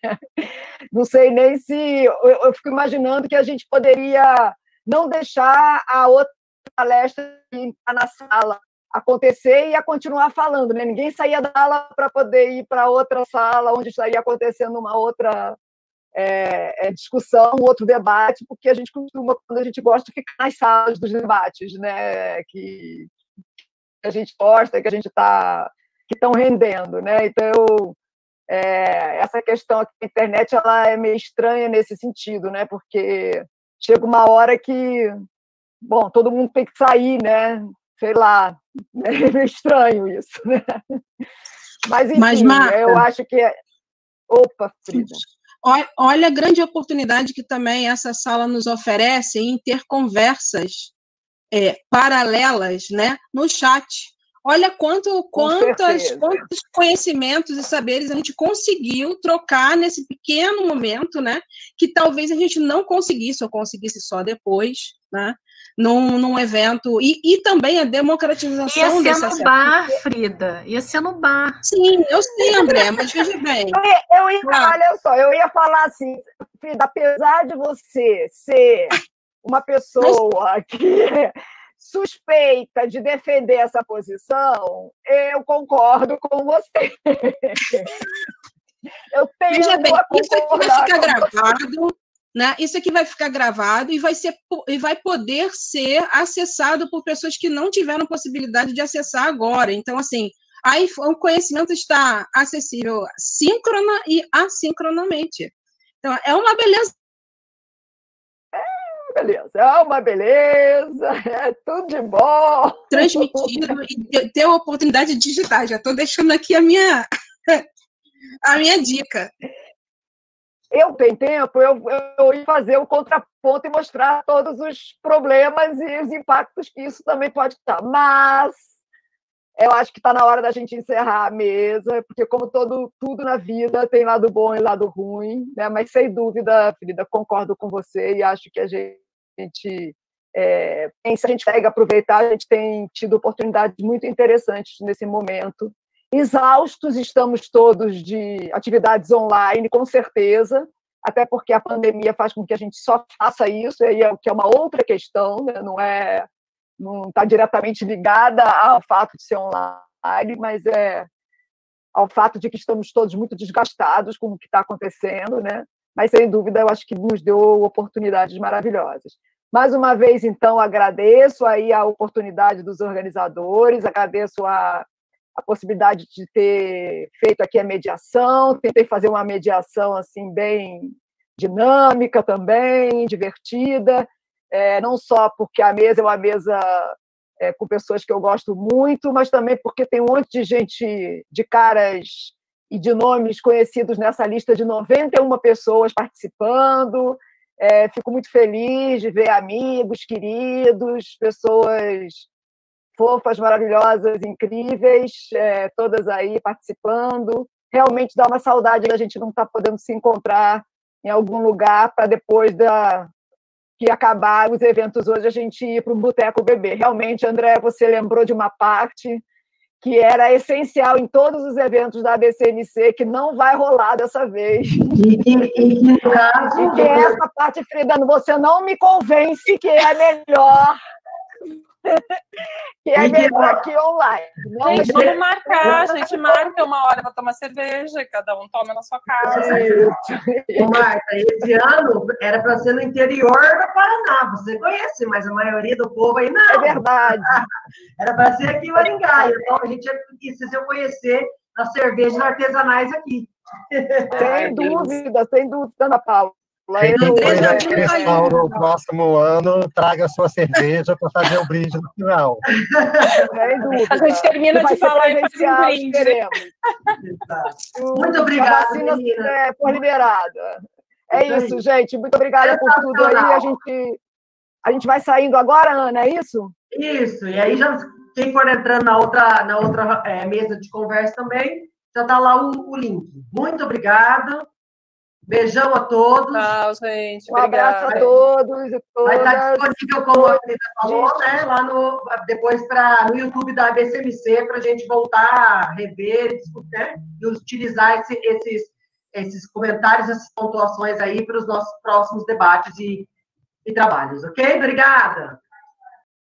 Não sei nem se... Eu fico imaginando que a gente poderia não deixar a outra palestra entrar na sala acontecer e ia continuar falando, né? Ninguém saía da sala para poder ir para outra sala onde estaria acontecendo uma outra discussão, um outro debate, porque a gente costuma, quando a gente gosta, ficar nas salas dos debates, né? Que a gente gosta, que a gente que estão rendendo, né? Então, essa questão aqui da internet, ela é meio estranha nesse sentido, né? Porque chega uma hora que, bom, todo mundo tem que sair, né? Sei lá, é meio estranho isso, né? Mas, enfim, Marta, eu acho que Opa, Frida. Olha a grande oportunidade que também essa sala nos oferece em ter conversas paralelas, né, no chat. Olha quantos conhecimentos e saberes a gente conseguiu trocar nesse pequeno momento, né? Que talvez a gente não conseguisse, ou conseguisse só depois, né? Num evento. E também a democratização desse acesso. Ia ser no bar, Frida. Ia ser no bar. Sim, eu sei, André, mas veja bem. Olha só, eu ia falar assim, Frida, apesar de você ser uma pessoa que é suspeita de defender essa posição, eu concordo com você. Eu tenho Veja bem, a isso aqui vai concordar ficar com você. gravado, né? Isso aqui vai ficar gravado e vai poder ser acessado por pessoas que não tiveram possibilidade de acessar agora. Então, assim, aí o conhecimento está acessível síncrona e assincronamente. Então, é uma beleza. Beleza, é uma beleza, é tudo de bom. Transmitido e ter a oportunidade de digitar. Já estou deixando aqui a minha dica. Eu tenho tempo, eu ia fazer o contraponto e mostrar todos os problemas e os impactos que isso também pode estar. Mas eu acho que está na hora da gente encerrar a mesa, porque como tudo na vida tem lado bom e lado ruim, né? Mas sem dúvida, Frida, concordo com você e acho que a gente se a gente consegue aproveitar, a gente tem tido oportunidades muito interessantes nesse momento. Exaustos estamos todos de atividades online, com certeza, até porque a pandemia faz com que a gente só faça isso, e que é uma outra questão, né? Não está diretamente ligada ao fato de ser online, mas ao fato de que estamos todos muito desgastados com o que está acontecendo, né? Mas, sem dúvida, eu acho que nos deu oportunidades maravilhosas. Mais uma vez, então, agradeço aí a oportunidade dos organizadores, agradeço a possibilidade de ter feito aqui a mediação, tentei fazer uma mediação assim bem dinâmica também, divertida, não só porque a mesa é uma mesa com pessoas que eu gosto muito, mas também porque tem um monte de gente, de caras e de nomes conhecidos nessa lista de 91 pessoas participando. Fico muito feliz de ver amigos, queridos, pessoas fofas, maravilhosas, incríveis, todas aí participando. Realmente dá uma saudade da gente não estar podendo se encontrar em algum lugar para depois que acabar os eventos hoje a gente ir para um boteco beber. Realmente, André, você lembrou de uma parte que era essencial em todos os eventos da ABCMC, que não vai rolar dessa vez. E que essa parte, Frida, você não me convence que é melhor que é melhor aqui online. Gente, vamos marcar, a gente marca uma hora para tomar cerveja, cada um toma na sua casa. Ô, Marta, esse ano era para ser no interior do Paraná, você conhece, mas a maioria do povo aí não. É verdade. Era para ser aqui em Maringá, então a gente precisa conhecer as cervejas artesanais aqui. Sem dúvida, Ana Paula. Quem foi a inscrição no próximo ano, traga a sua cerveja para fazer o brinde no final. A gente termina de falar e faz um brinde. Muito obrigada, a vacina foi liberada. É isso, gente. Muito obrigada por tudo aí. A gente vai saindo agora, Ana, é isso? Isso. E aí, quem for entrando na outra mesa de conversa também, já está lá o link. Muito obrigada. Beijão a todos. Tchau, gente. Um abraço a todos e todas. Vai estar disponível, como a Frida falou, né, lá depois no YouTube da ABCMC, para a gente voltar a rever, discutir, e utilizar esses comentários, essas pontuações aí para os nossos próximos debates e trabalhos, ok? Obrigada!